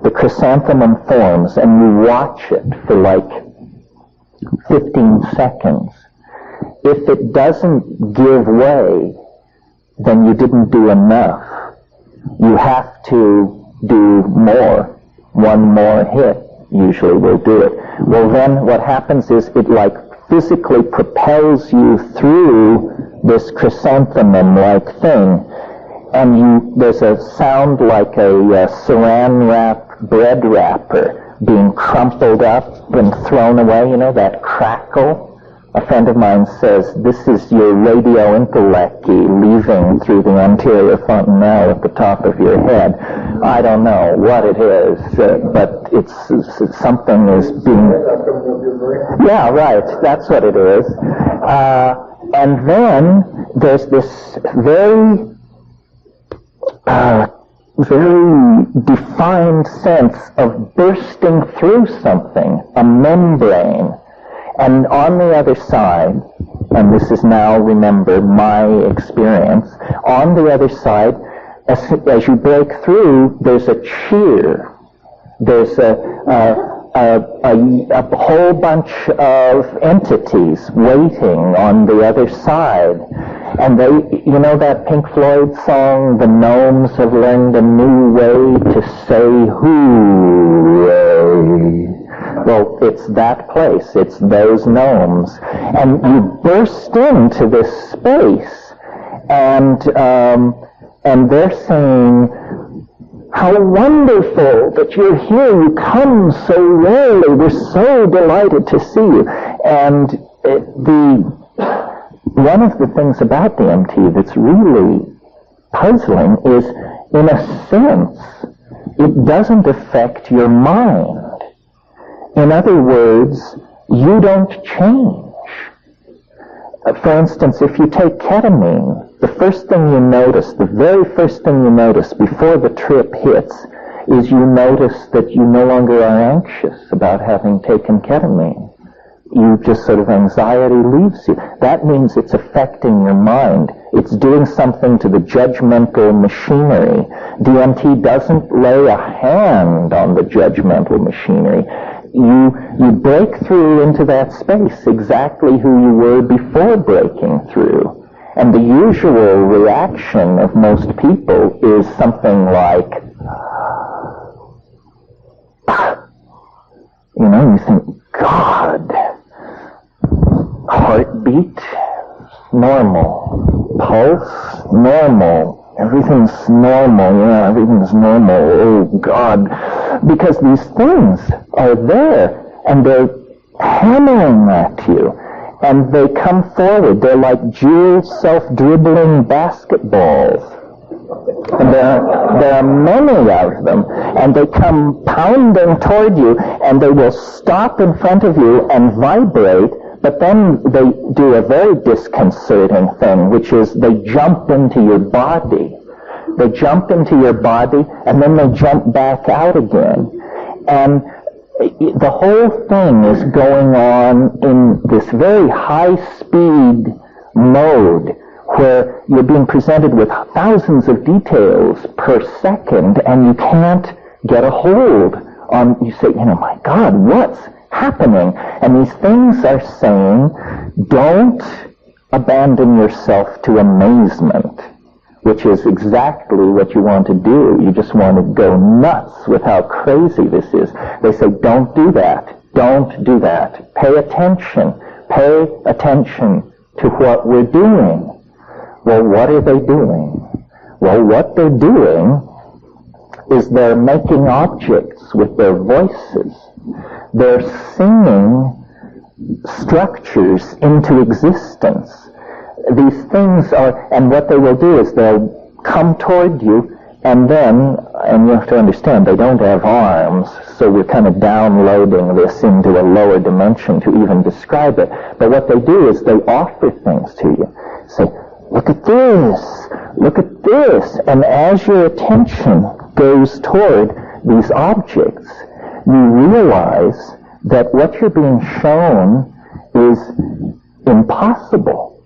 The chrysanthemum forms, and you watch it for like 15 seconds. If it doesn't give way, then you didn't do enough. You have to do more. One more hit usually will do it. Well, then what happens is it like physically propels you through this chrysanthemum-like thing, and there's a sound like a saran wrap bread wrapper being crumpled up and thrown away, you know, that crackle. A friend of mine says, this is your radio intellect leaving through the anterior fontanelle at the top of your head. I don't know what it is, but it's something is being... Yeah, right, that's what it is. And then there's this very defined sense of bursting through something, a membrane. And on the other side, and this is now, remember, my experience, on the other side, as you break through, there's a cheer. There's a whole bunch of entities waiting on the other side. And they, you know that Pink Floyd song, The Gnomes Have Learned a New Way to Say Hooray? Well, it's that place. It's those gnomes. And you burst into this space, and they're saying, how wonderful that you're here. You come so rarely. We're so delighted to see you. And one of the things about DMT that's really puzzling is, in a sense, it doesn't affect your mind. In other words, you don't change. For instance, if you take ketamine, the first thing you notice, the very first thing you notice before the trip hits, is you notice that you no longer are anxious about having taken ketamine. You just sort of, anxiety leaves you. That means it's affecting your mind. It's doing something to the judgmental machinery. DMT doesn't lay a hand on the judgmental machinery. You break through into that space exactly who you were before breaking through. And the usual reaction of most people is something like, you know, you think, God, heartbeat, normal, pulse, normal, everything's normal, yeah, everything's normal, oh God. Because these things are there, and they're hammering at you, and they come forward. They're like jeweled, self-dribbling basketballs. And there are many of them, and they come pounding toward you, and they will stop in front of you and vibrate, but then they do a very disconcerting thing, which is they jump into your body. They jump into your body, and then they jump back out again. And the whole thing is going on in this very high-speed mode where you're being presented with thousands of details per second, and you can't get a hold on, you say, you know, my God, what's happening? And these things are saying, don't abandon yourself to amazement, which is exactly what you want to do. You just want to go nuts with how crazy this is. They say, don't do that. Don't do that. Pay attention. Pay attention to what we're doing. Well, what are they doing? Well, what they're doing is they're making objects with their voices. They're singing structures into existence. These things are, and what they will do is they'll come toward you, and then, and you have to understand, they don't have arms, so we're kind of downloading this into a lower dimension to even describe it. But what they do is they offer things to you. Say, look at this, look at this. And as your attention goes toward these objects, you realize that what you're being shown is impossible.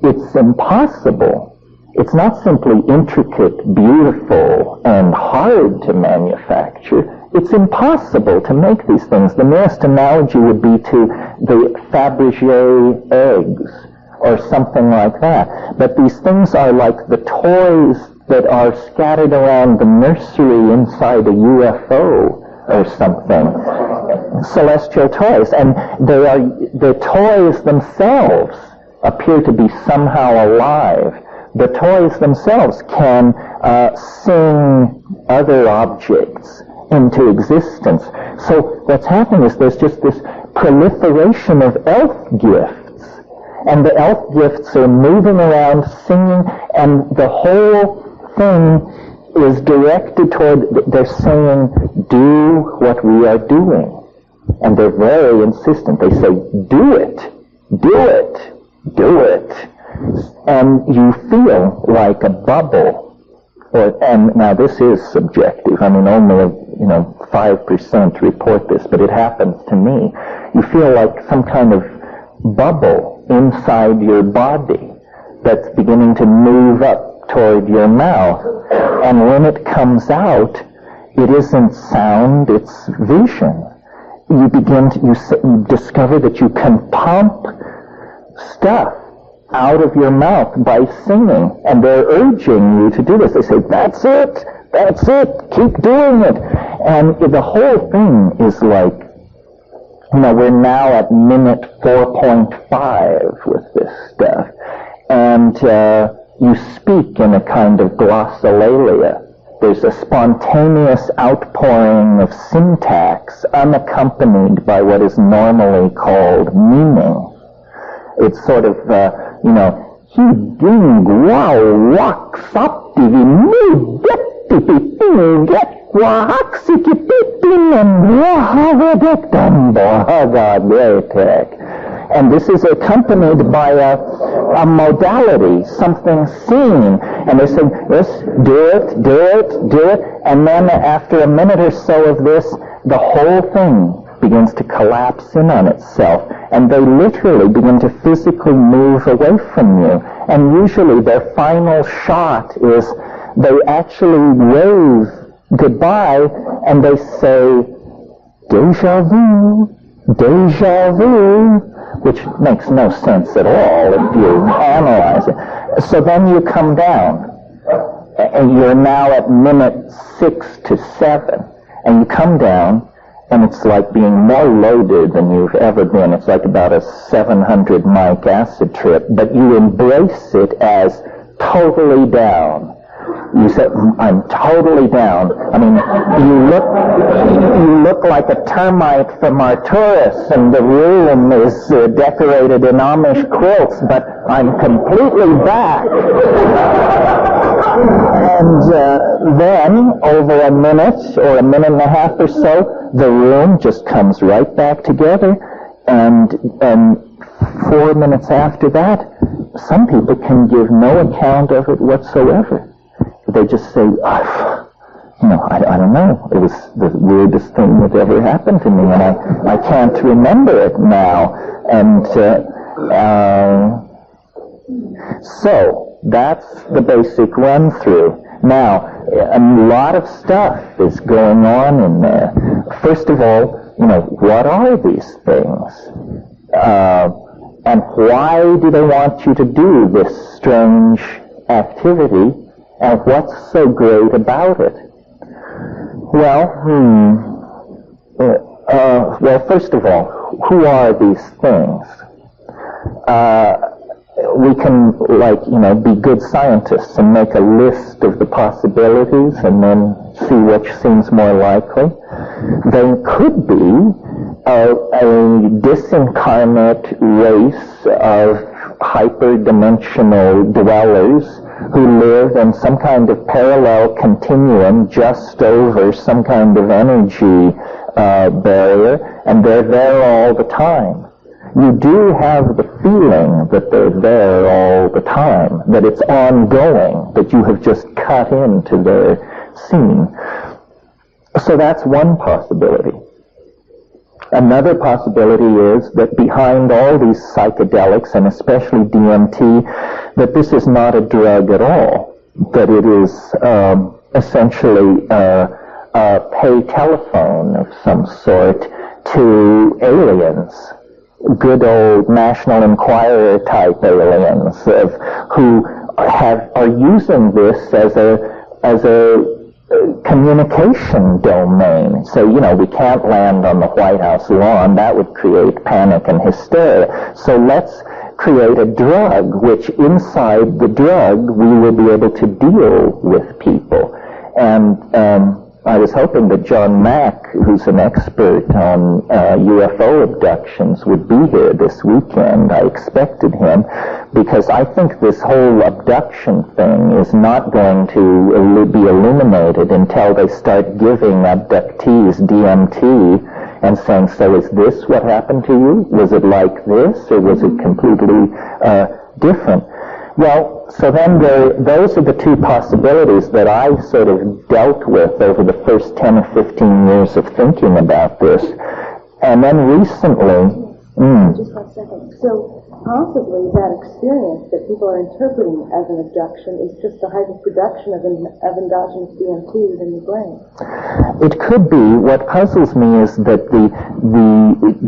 It's impossible. It's not simply intricate, beautiful, and hard to manufacture. It's impossible to make these things. The nearest analogy would be to the Fabergé eggs or something like that. But these things are like the toys that are scattered around the nursery inside a UFO or something. Celestial toys. And the toys themselves appear to be somehow alive. The toys themselves can sing other objects into existence. So what's happening is there's just this proliferation of elf gifts. And the elf gifts are moving around singing, and the whole thing is directed toward, they're saying, do what we are doing. And they're very insistent. They say, do it, do it, do it. And you feel like a bubble. And now this is subjective. I mean, only 5% report this, but it happens to me. You feel like some kind of bubble inside your body that's beginning to move up toward your mouth. And when it comes out, it isn't sound, it's vision. You discover that you can pump stuff out of your mouth by singing, and they're urging you to do this. They say, that's it, keep doing it. And the whole thing is like, we're now at minute 4.5 with this stuff. And you speak in a kind of glossolalia. There's a spontaneous outpouring of syntax unaccompanied by what is normally called meaning. It's sort of, he ding wow wak sapti mu detti get wahaksiki pitin and and this is accompanied by a modality, something seen. And they say, yes, do it, do it, do it. And then after a minute or so of this, the whole thing begins to collapse in on itself. And they literally begin to physically move away from you. And usually their final shot is they actually wave goodbye and they say, deja vu, deja vu, which makes no sense at all if you analyze it. So then you come down, and you're now at minute 6 to 7, and you come down, and it's like being more loaded than you've ever been. It's like about a 700 mic acid trip, but you embrace it as totally down. You say, I'm totally down. I mean, you look like a termite from Arcturus, and the room is decorated in Amish quilts, but I'm completely back. And then, over a minute or a minute and a half or so, the room just comes right back together, and 4 minutes after that, some people can give no account of it whatsoever. They just say, I don't know. It was the weirdest thing that ever happened to me, and I can't remember it now. And so that's the basic run-through. Now, a lot of stuff is going on in there. First of all, what are these things? And why do they want you to do this strange activity? And what's so great about it? Well, first of all, who are these things? We can, be good scientists and make a list of the possibilities and then see which seems more likely. They could be a disincarnate race of hyperdimensional dwellers who live in some kind of parallel continuum just over some kind of energy barrier, and they're there all the time. You do have the feeling that they're there all the time, that it's ongoing, that you have just cut into their scene. So that's one possibility. Another possibility is that behind all these psychedelics, and especially DMT, that this is not a drug at all, that it is essentially a pay telephone of some sort to aliens, good old National Enquirer type aliens who are using this as a communication domain. So, we can't land on the White House lawn. That would create panic and hysteria. So let's create a drug, which inside the drug we will be able to deal with people. And I was hoping that John Mack, who's an expert on UFO abductions, would be here this weekend. I expected him, because I think this whole abduction thing is not going to be illuminated until they start giving abductees DMT and saying, so is this what happened to you? Was it like this, or was it completely different? Well, so then those are the two possibilities that I sort of dealt with over the first 10 or 15 years of thinking about this. And then recently... Just 1 second. So possibly that experience that people are interpreting as an abduction is just the hyperproduction of endogenous DMT within the brain. It could be. What puzzles me is that the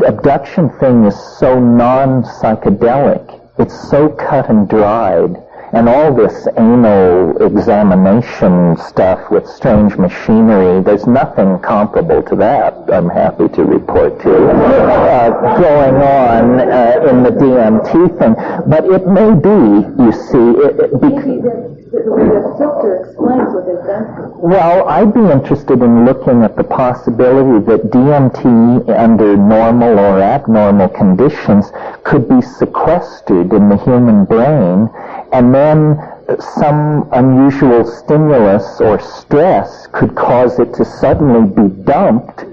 abduction thing is so non-psychedelic. It's so cut and dried, and all this anal examination stuff with strange machinery, there's nothing comparable to that, I'm happy to report to, going on in the DMT thing. But it may be, you see... The way the filter explains what they've done. Well, I'd be interested in looking at the possibility that DMT under normal or abnormal conditions could be sequestered in the human brain, and then some unusual stimulus or stress could cause it to suddenly be dumped.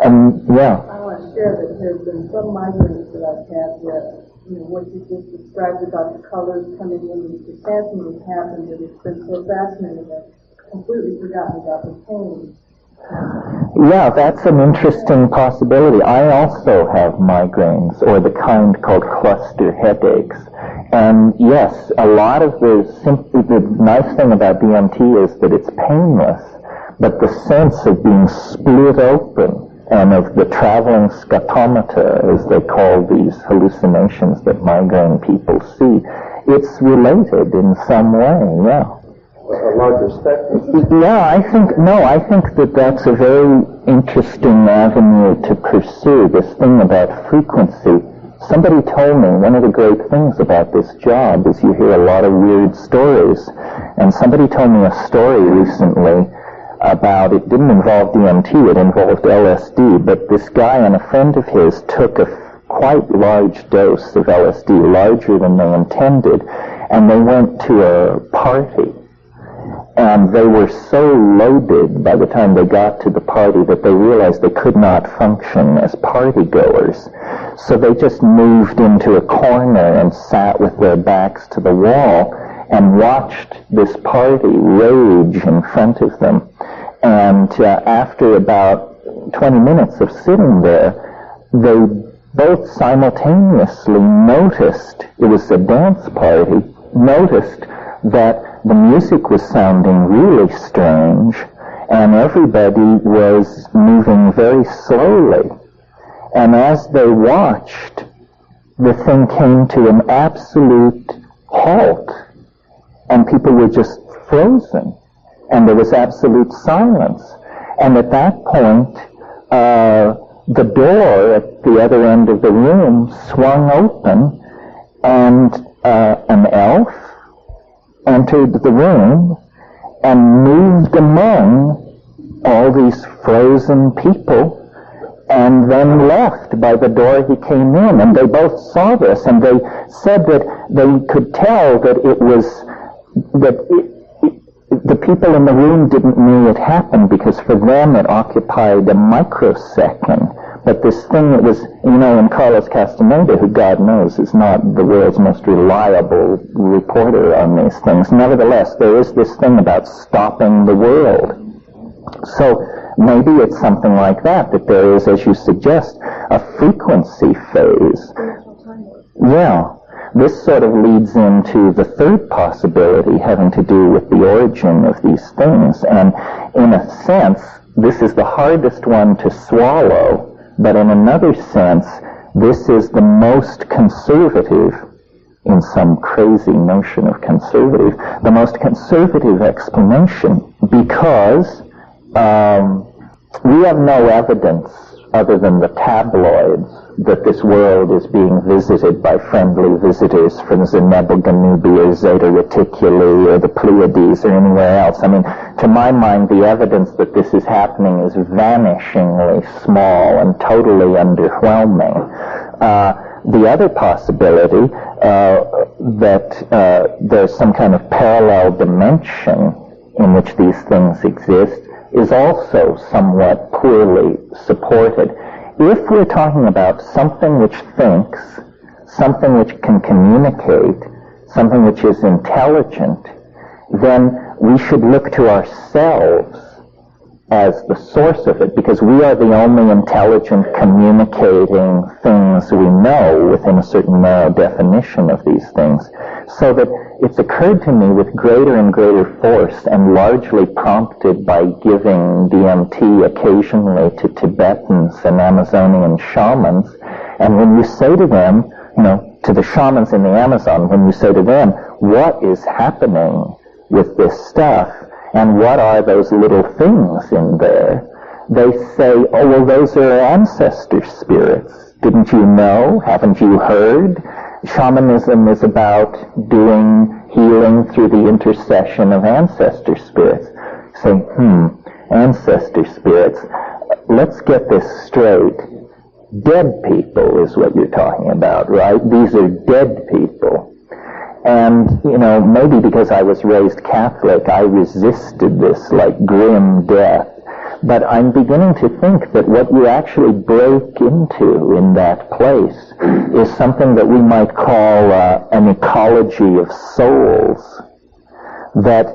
And I want to share that there's been some migraines that I've had where what you just described about the colors coming in, the chanting has happened, and it's been so fascinating that I've completely forgotten about the pain. Yeah, that's an interesting possibility. I also have migraines, or the kind called cluster headaches. And yes, a lot of the nice thing about DMT is that it's painless, but the sense of being split open and of the traveling scotomata, as they call these hallucinations that migraine people see, it's related in some way, yeah. A larger spectrum. Yeah, I think that that's a very interesting avenue to pursue, this thing about frequency. Somebody told me one of the great things about this job is you hear a lot of weird stories, and somebody told me a story recently about, it didn't involve DMT, it involved LSD, but this guy and a friend of his took a quite large dose of LSD, larger than they intended, and they went to a party. And they were so loaded by the time they got to the party that they realized they could not function as partygoers. So they just moved into a corner and sat with their backs to the wall and watched this party rage in front of them. And after about 20 minutes of sitting there, they both simultaneously noticed, it was a dance party, noticed that the music was sounding really strange, and everybody was moving very slowly. And as they watched, the thing came to an absolute halt, and people were just frozen, and there was absolute silence. And at that point, the door at the other end of the room swung open, and an elf entered the room and moved among all these frozen people, and then left by the door he came in. And they both saw this, and they said that they could tell that it was, the people in the room didn't know it happened, because for them it occupied a microsecond. But this thing that was, in Carlos Castaneda, who God knows is not the world's most reliable reporter on these things, nevertheless, there is this thing about stopping the world. So maybe it's something like that there is, as you suggest, a frequency phase. Yeah. This sort of leads into the third possibility having to do with the origin of these things. And in a sense, this is the hardest one to swallow, but in another sense, this is the most conservative, in some crazy notion of conservative, the most conservative explanation, because we have no evidence other than the tabloids that this world is being visited by friendly visitors from Zenebelganubi or Zeta Reticuli or the Pleiades or anywhere else. I mean, to my mind, the evidence that this is happening is vanishingly small and totally underwhelming. The other possibility that there's some kind of parallel dimension in which these things exist is also somewhat poorly supported. If we're talking about something which thinks, something which can communicate, something which is intelligent, then we should look to ourselves as the source of it, because we are the only intelligent communicating things we know within a certain narrow definition of these things. So that it's occurred to me with greater and greater force, and largely prompted by giving DMT occasionally to Tibetans and Amazonian shamans. And when you say to them, to the shamans in the Amazon, when you say to them, what is happening with this stuff, and what are those little things in there? They say, oh, well, those are ancestor spirits. Didn't you know? Haven't you heard? Shamanism is about doing healing through the intercession of ancestor spirits. Say, ancestor spirits. Let's get this straight. Dead people is what you're talking about, right? These are dead people. And, maybe because I was raised Catholic, I resisted this like grim death. But I'm beginning to think that what you actually break into in that place is something that we might call an ecology of souls. That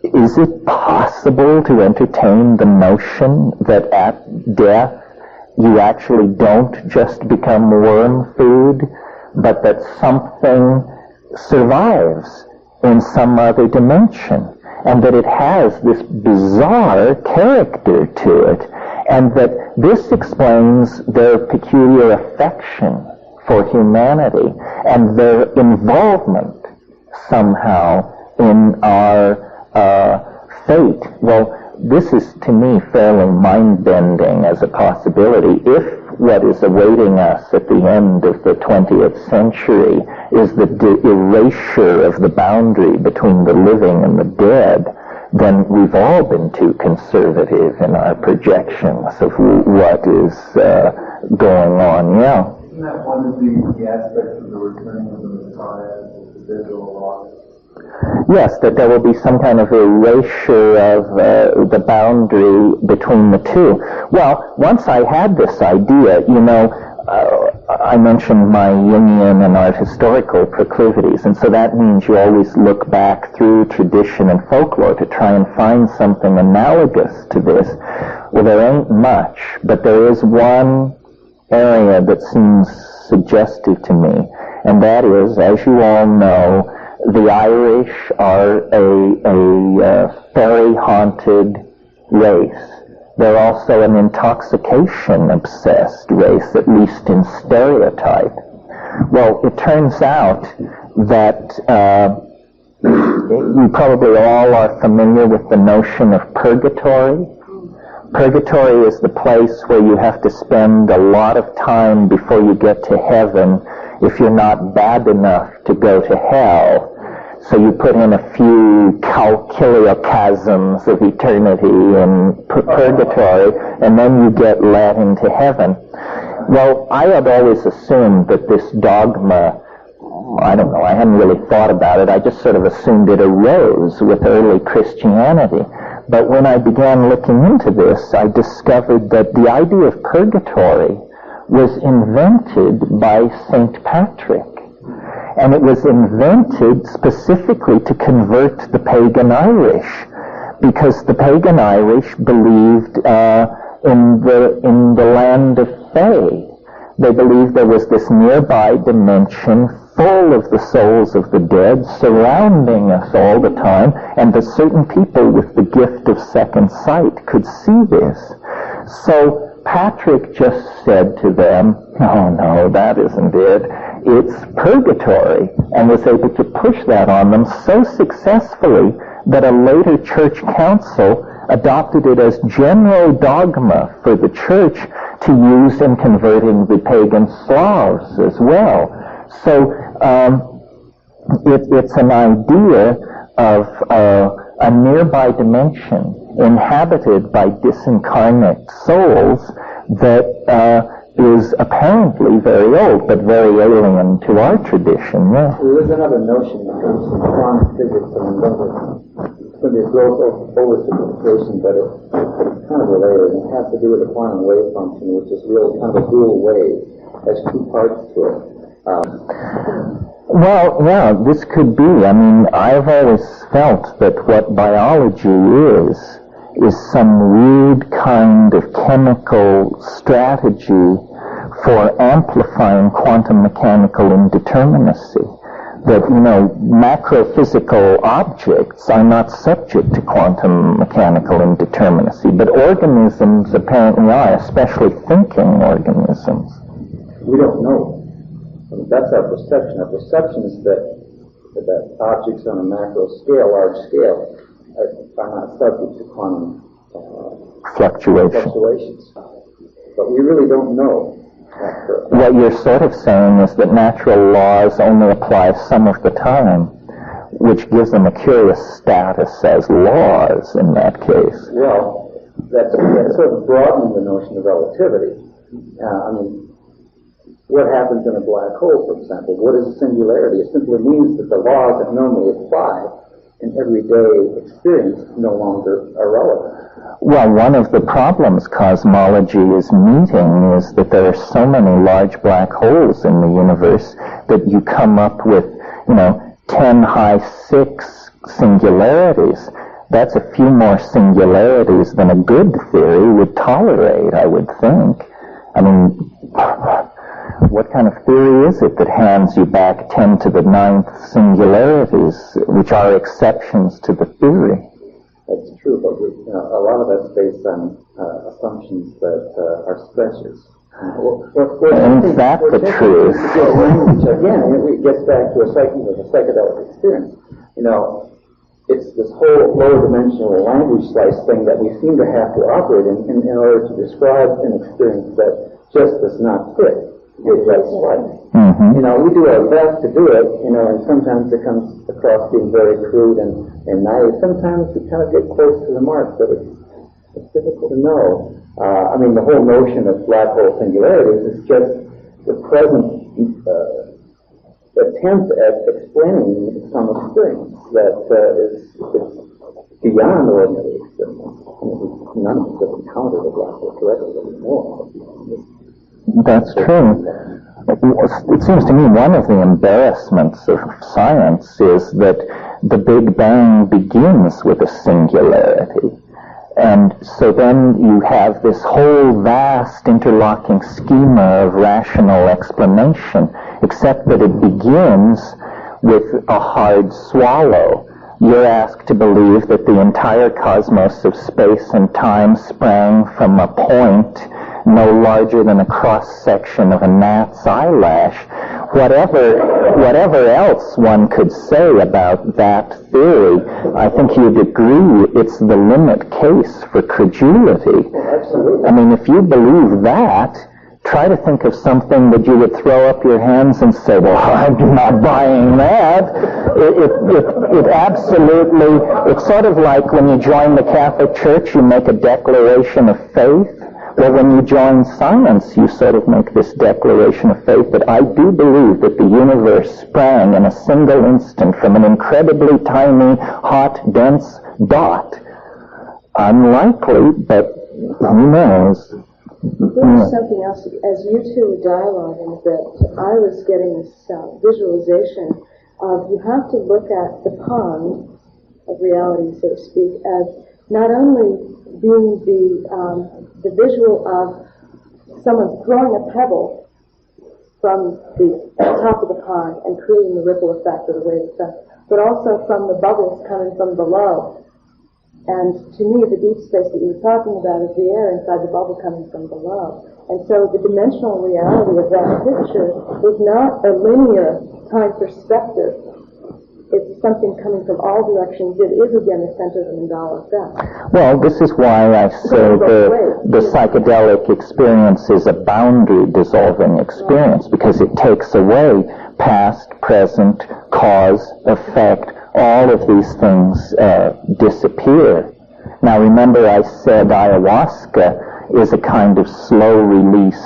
is it possible to entertain the notion that at death you actually don't just become worm food, but that something survives in some other dimension, and that it has this bizarre character to it, and that this explains their peculiar affection for humanity and their involvement somehow in our fate. Well, this is, to me, fairly mind-bending as a possibility. If what is awaiting us at the end of the 20th century is the erasure of the boundary between the living and the dead, then we've all been too conservative in our projections of what is going on. Yeah. Isn't that one of the aspects of the returning of the Messiah, the digital loss? Yes, that there will be some kind of erasure of the boundary between the two. Well, once I had this idea, I mentioned my Jungian and art historical proclivities, and so that means you always look back through tradition and folklore to try and find something analogous to this. Well, there ain't much, but there is one area that seems suggestive to me, and that is, as you all know, the Irish are a fairy-haunted race. They're also an intoxication-obsessed race, at least in stereotype. Well, it turns out that you probably all are familiar with the notion of purgatory. Purgatory is the place where you have to spend a lot of time before you get to heaven if you're not bad enough to go to hell. So you put in a few kiliochasms of eternity in purgatory, and then you get let into heaven. Well, I had always assumed that this dogma, I don't know, I hadn't really thought about it, I just sort of assumed it arose with early Christianity. But when I began looking into this, I discovered that the idea of purgatory was invented by St. Patrick. And it was invented specifically to convert the pagan Irish, because the pagan Irish believed in the land of Fae. They believed there was this nearby dimension full of the souls of the dead surrounding us all the time, and that certain people with the gift of second sight could see this. So Patrick just said to them, "Oh no, that isn't it. It's purgatory," and was able to push that on them so successfully that a later church council adopted it as general dogma for the church to use in converting the pagan Slavs as well. So it's an idea of a nearby dimension inhabited by disincarnate souls that is apparently very old, but very alien to our tradition. Yeah. There is another notion that comes from quantum physics and it's going to be a growth of oversimplification, but it's kind of related, and it has to do with the quantum wave function, which is really kind of a dual wave. Has two parts to it. Well, yeah, this could be. I mean, I've always felt that what biology is some rude kind of chemical strategy for amplifying quantum mechanical indeterminacy. That, macrophysical objects are not subject to quantum mechanical indeterminacy, but organisms apparently are, especially thinking organisms. We don't know. That's our perception. Our perception is that objects on a macro scale, large scale, are not subject to quantum fluctuations. But we really don't know. What you're sort of saying is that natural laws only apply some of the time, which gives them a curious status as laws in that case. Well, that's sort of broadening the notion of relativity. What happens in a black hole, for example? What is singularity? It simply means that the laws that normally apply in everyday experience no longer are relevant. Well, one of the problems cosmology is meeting is that there are so many large black holes in the universe that you come up with, 10 high 6 singularities. That's a few more singularities than a good theory would tolerate, I would think. I mean, what kind of theory is it that hands you back 10 to the 9th singularities, which are exceptions to the theory? That's true, but a lot of that's based on assumptions that are stretches. Isn't that the truth? Again, it gets back to a psychedelic experience. It's this whole lower dimensional language slice thing that we seem to have to operate in order to describe an experience that just does not fit with that slice. Mm-hmm. We do our best to do it, and sometimes it comes across being very crude and naive. Sometimes we kind of get close to the mark, but it's difficult to know. The whole notion of black hole singularities is just the present attempt at explaining some experience that is beyond ordinary experience. None of us have encountered a black hole directly that we know of. That's true. It seems to me one of the embarrassments of science is that the Big Bang begins with a singularity. And so then you have this whole vast interlocking schema of rational explanation, except that it begins with a hard swallow. You're asked to believe that the entire cosmos of space and time sprang from a point no larger than a cross-section of a gnat's eyelash. Whatever else one could say about that theory, I think you'd agree it's the limit case for credulity. Absolutely. If you believe that, try to think of something that you would throw up your hands and say, well, I'm not buying that. It absolutely, it's sort of like when you join the Catholic Church, you make a declaration of faith. Well, when you join science, you sort of make this declaration of faith that I do believe that the universe sprang in a single instant from an incredibly tiny, hot, dense dot. Unlikely, but who knows? There's something else. As you two were dialoguing a bit, I was getting this visualization of you have to look at the pond of reality, so to speak, as not only being the visual of someone throwing a pebble from the top of the pond and creating the ripple effect or the wave effect, but also from the bubbles coming from below. And to me, the deep space that you were talking about is the air inside the bubble coming from below. And so the dimensional reality of that picture is not a linear time perspective. It's something coming from all directions. It is, again, the center of the mandala effect. Well, this is why I say the psychedelic experience is a boundary-dissolving experience, because it takes away past, present, cause, effect. All of these things disappear. Now, remember I said ayahuasca is a kind of slow-release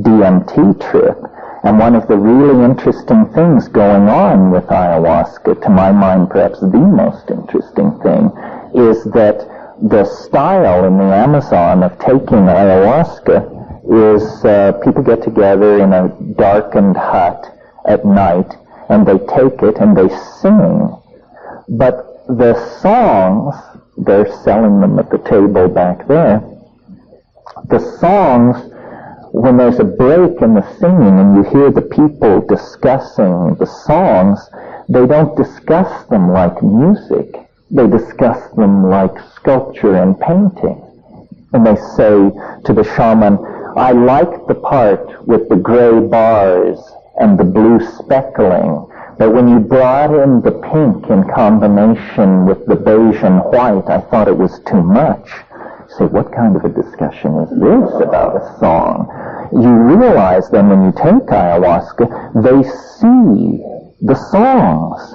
DMT trip. And one of the really interesting things going on with ayahuasca, to my mind perhaps the most interesting thing, is that the style in the Amazon of taking ayahuasca is people get together in a darkened hut at night, and they take it and they sing. But the songs, they're selling them at the table back there, the songs, when there's a break in the singing and you hear the people discussing the songs, they don't discuss them like music. They discuss them like sculpture and painting. And they say to the shaman, I like the part with the gray bars and the blue speckling, but when you brought in the pink in combination with the beige and white, I thought it was too much. Say, what kind of a discussion is this about a song? You realize then when you take ayahuasca, they see the songs.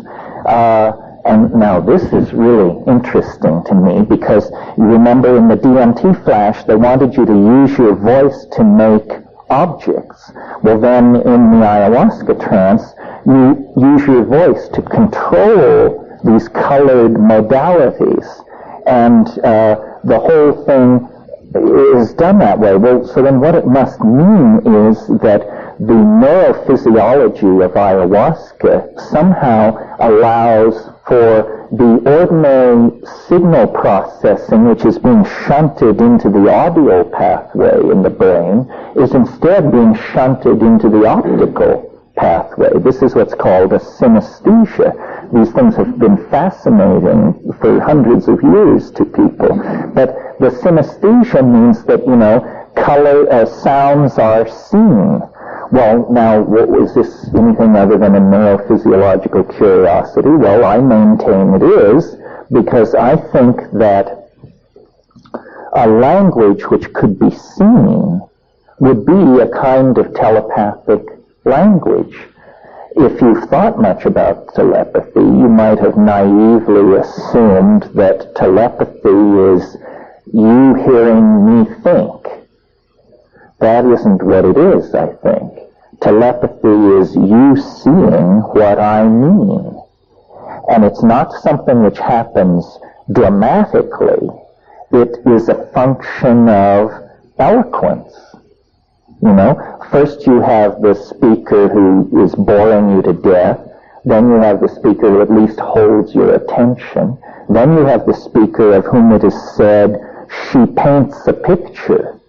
And now this is really interesting to me, because you remember in the DMT flash, they wanted you to use your voice to make objects. Well, then in the ayahuasca trance, you use your voice to control these colored modalities. And the whole thing is done that way. Well, so then what it must mean is that the neurophysiology of ayahuasca somehow allows for the ordinary signal processing, which is being shunted into the audio pathway in the brain, is instead being shunted into the optical pathway. This is what's called a synesthesia. These things have been fascinating for hundreds of years to people. But the synesthesia means that, color, sounds are seen. Well, now, is this anything other than a neurophysiological curiosity? Well, I maintain it is, because I think that a language which could be seen would be a kind of telepathic language. If you've thought much about telepathy, you might have naively assumed that telepathy is you hearing me think. That isn't what it is, I think. Telepathy is you seeing what I mean. And it's not something which happens dramatically. It is a function of eloquence. First you have the speaker who is boring you to death. Then you have the speaker who at least holds your attention. Then you have the speaker of whom it is said, she paints a picture.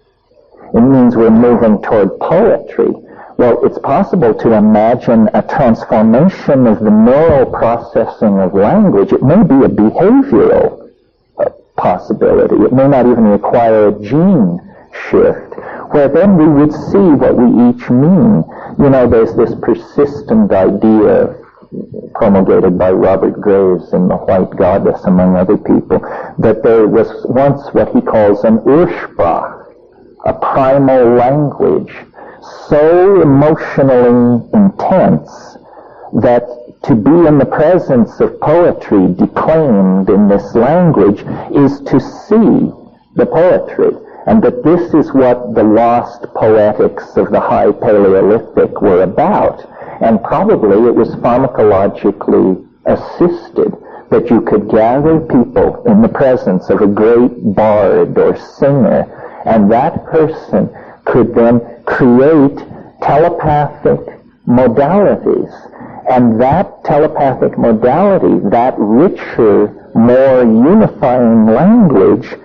It means we're moving toward poetry. Well, it's possible to imagine a transformation of the neural processing of language. It may be a behavioral possibility. It may not even require a gene shift, where then we would see what we each mean. There's this persistent idea promulgated by Robert Graves in The White Goddess, among other people, that there was once what he calls an Ursprach, a primal language, so emotionally intense that to be in the presence of poetry declaimed in this language is to see the poetry, and that this is what the lost poetics of the High Paleolithic were about. And probably it was pharmacologically assisted, that you could gather people in the presence of a great bard or singer, and that person could then create telepathic modalities. And that telepathic modality, that richer more unifying language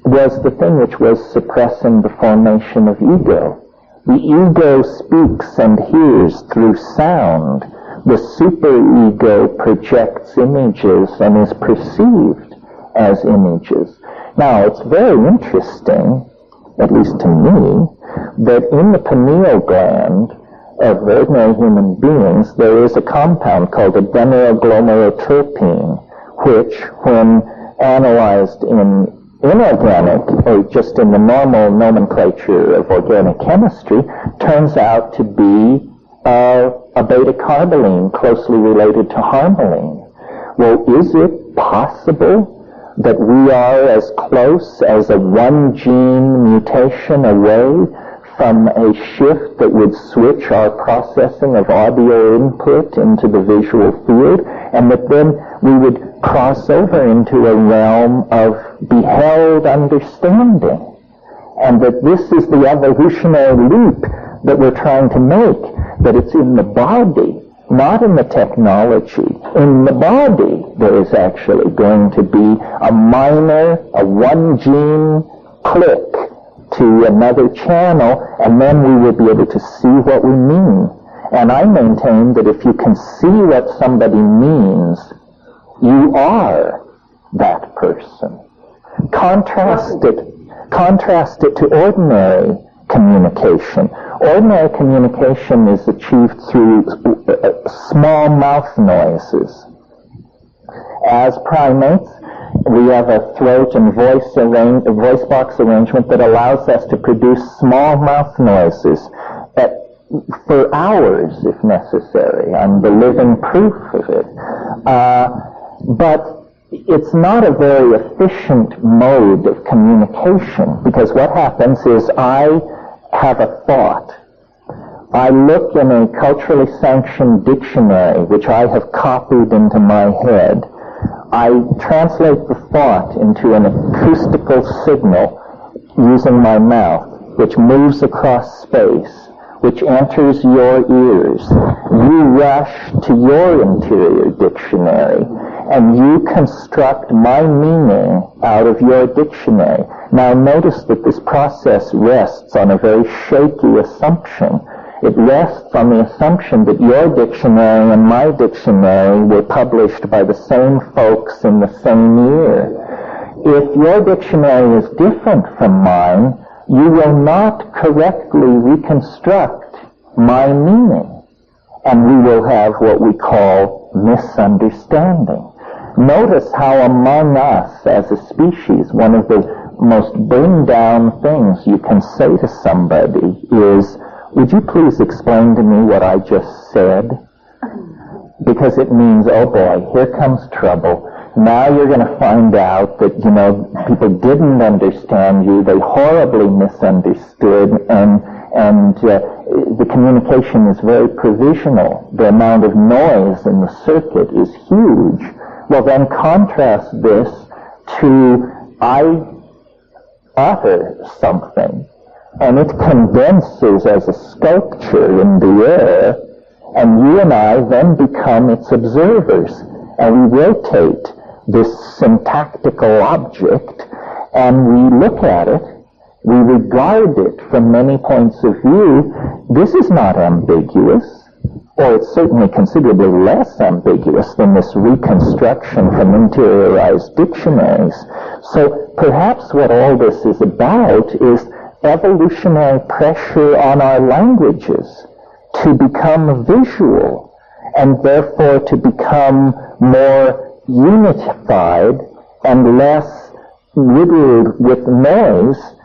was the thing which was suppressing the formation of ego. The ego speaks and hears through sound. The superego projects images and is perceived as images. Now, it's very interesting, at least to me, that in the pineal gland of ordinary human beings, there is a compound called adenosine, which, when analyzed in inorganic, or just in the normal nomenclature of organic chemistry, turns out to be a beta-carboline closely related to harmaline. Well, is it possible that we are as close as a one-gene mutation away from a shift that would switch our processing of audio input into the visual field, and that then we would cross over into a realm of beheld understanding, and that this is the evolutionary leap that we're trying to make, that it's in the body, not in the technology. In the body, there is actually going to be a one-gene click to another channel, and then we will be able to see what we mean. And I maintain that if you can see what somebody means, you are that person. Contrast it to ordinary communication. Ordinary communication is achieved through small mouth noises. As primates, we have a throat and voice box arrangement that allows us to produce small mouth noises for hours, if necessary. I'm the living proof of it. But it's not a very efficient mode of communication, because what happens is I have a thought. I look in a culturally sanctioned dictionary, which I have copied into my head. I translate the thought into an acoustical signal using my mouth, which moves across space, which enters your ears. You rush to your interior dictionary, and you construct my meaning out of your dictionary. Now notice that this process rests on a very shaky assumption. It rests on the assumption that your dictionary and my dictionary were published by the same folks in the same year. If your dictionary is different from mine, you will not correctly reconstruct my meaning, and we will have what we call misunderstanding. Notice how among us as a species, one of the most bring-down things you can say to somebody is, "Would you please explain to me what I just said?" Because it means, oh boy, here comes trouble. Now you're going to find out that, people didn't understand you, they horribly misunderstood, and the communication is very provisional. The amount of noise in the circuit is huge. Well, then contrast this to I utter something, and it condenses as a sculpture in the air, and you and I then become its observers, and we rotate this syntactical object, and we look at it, we regard it from many points of view. This is not ambiguous, or it's certainly considerably less ambiguous than this reconstruction from interiorized dictionaries. So perhaps what all this is about is evolutionary pressure on our languages to become visual, and therefore to become more unified and less riddled with noise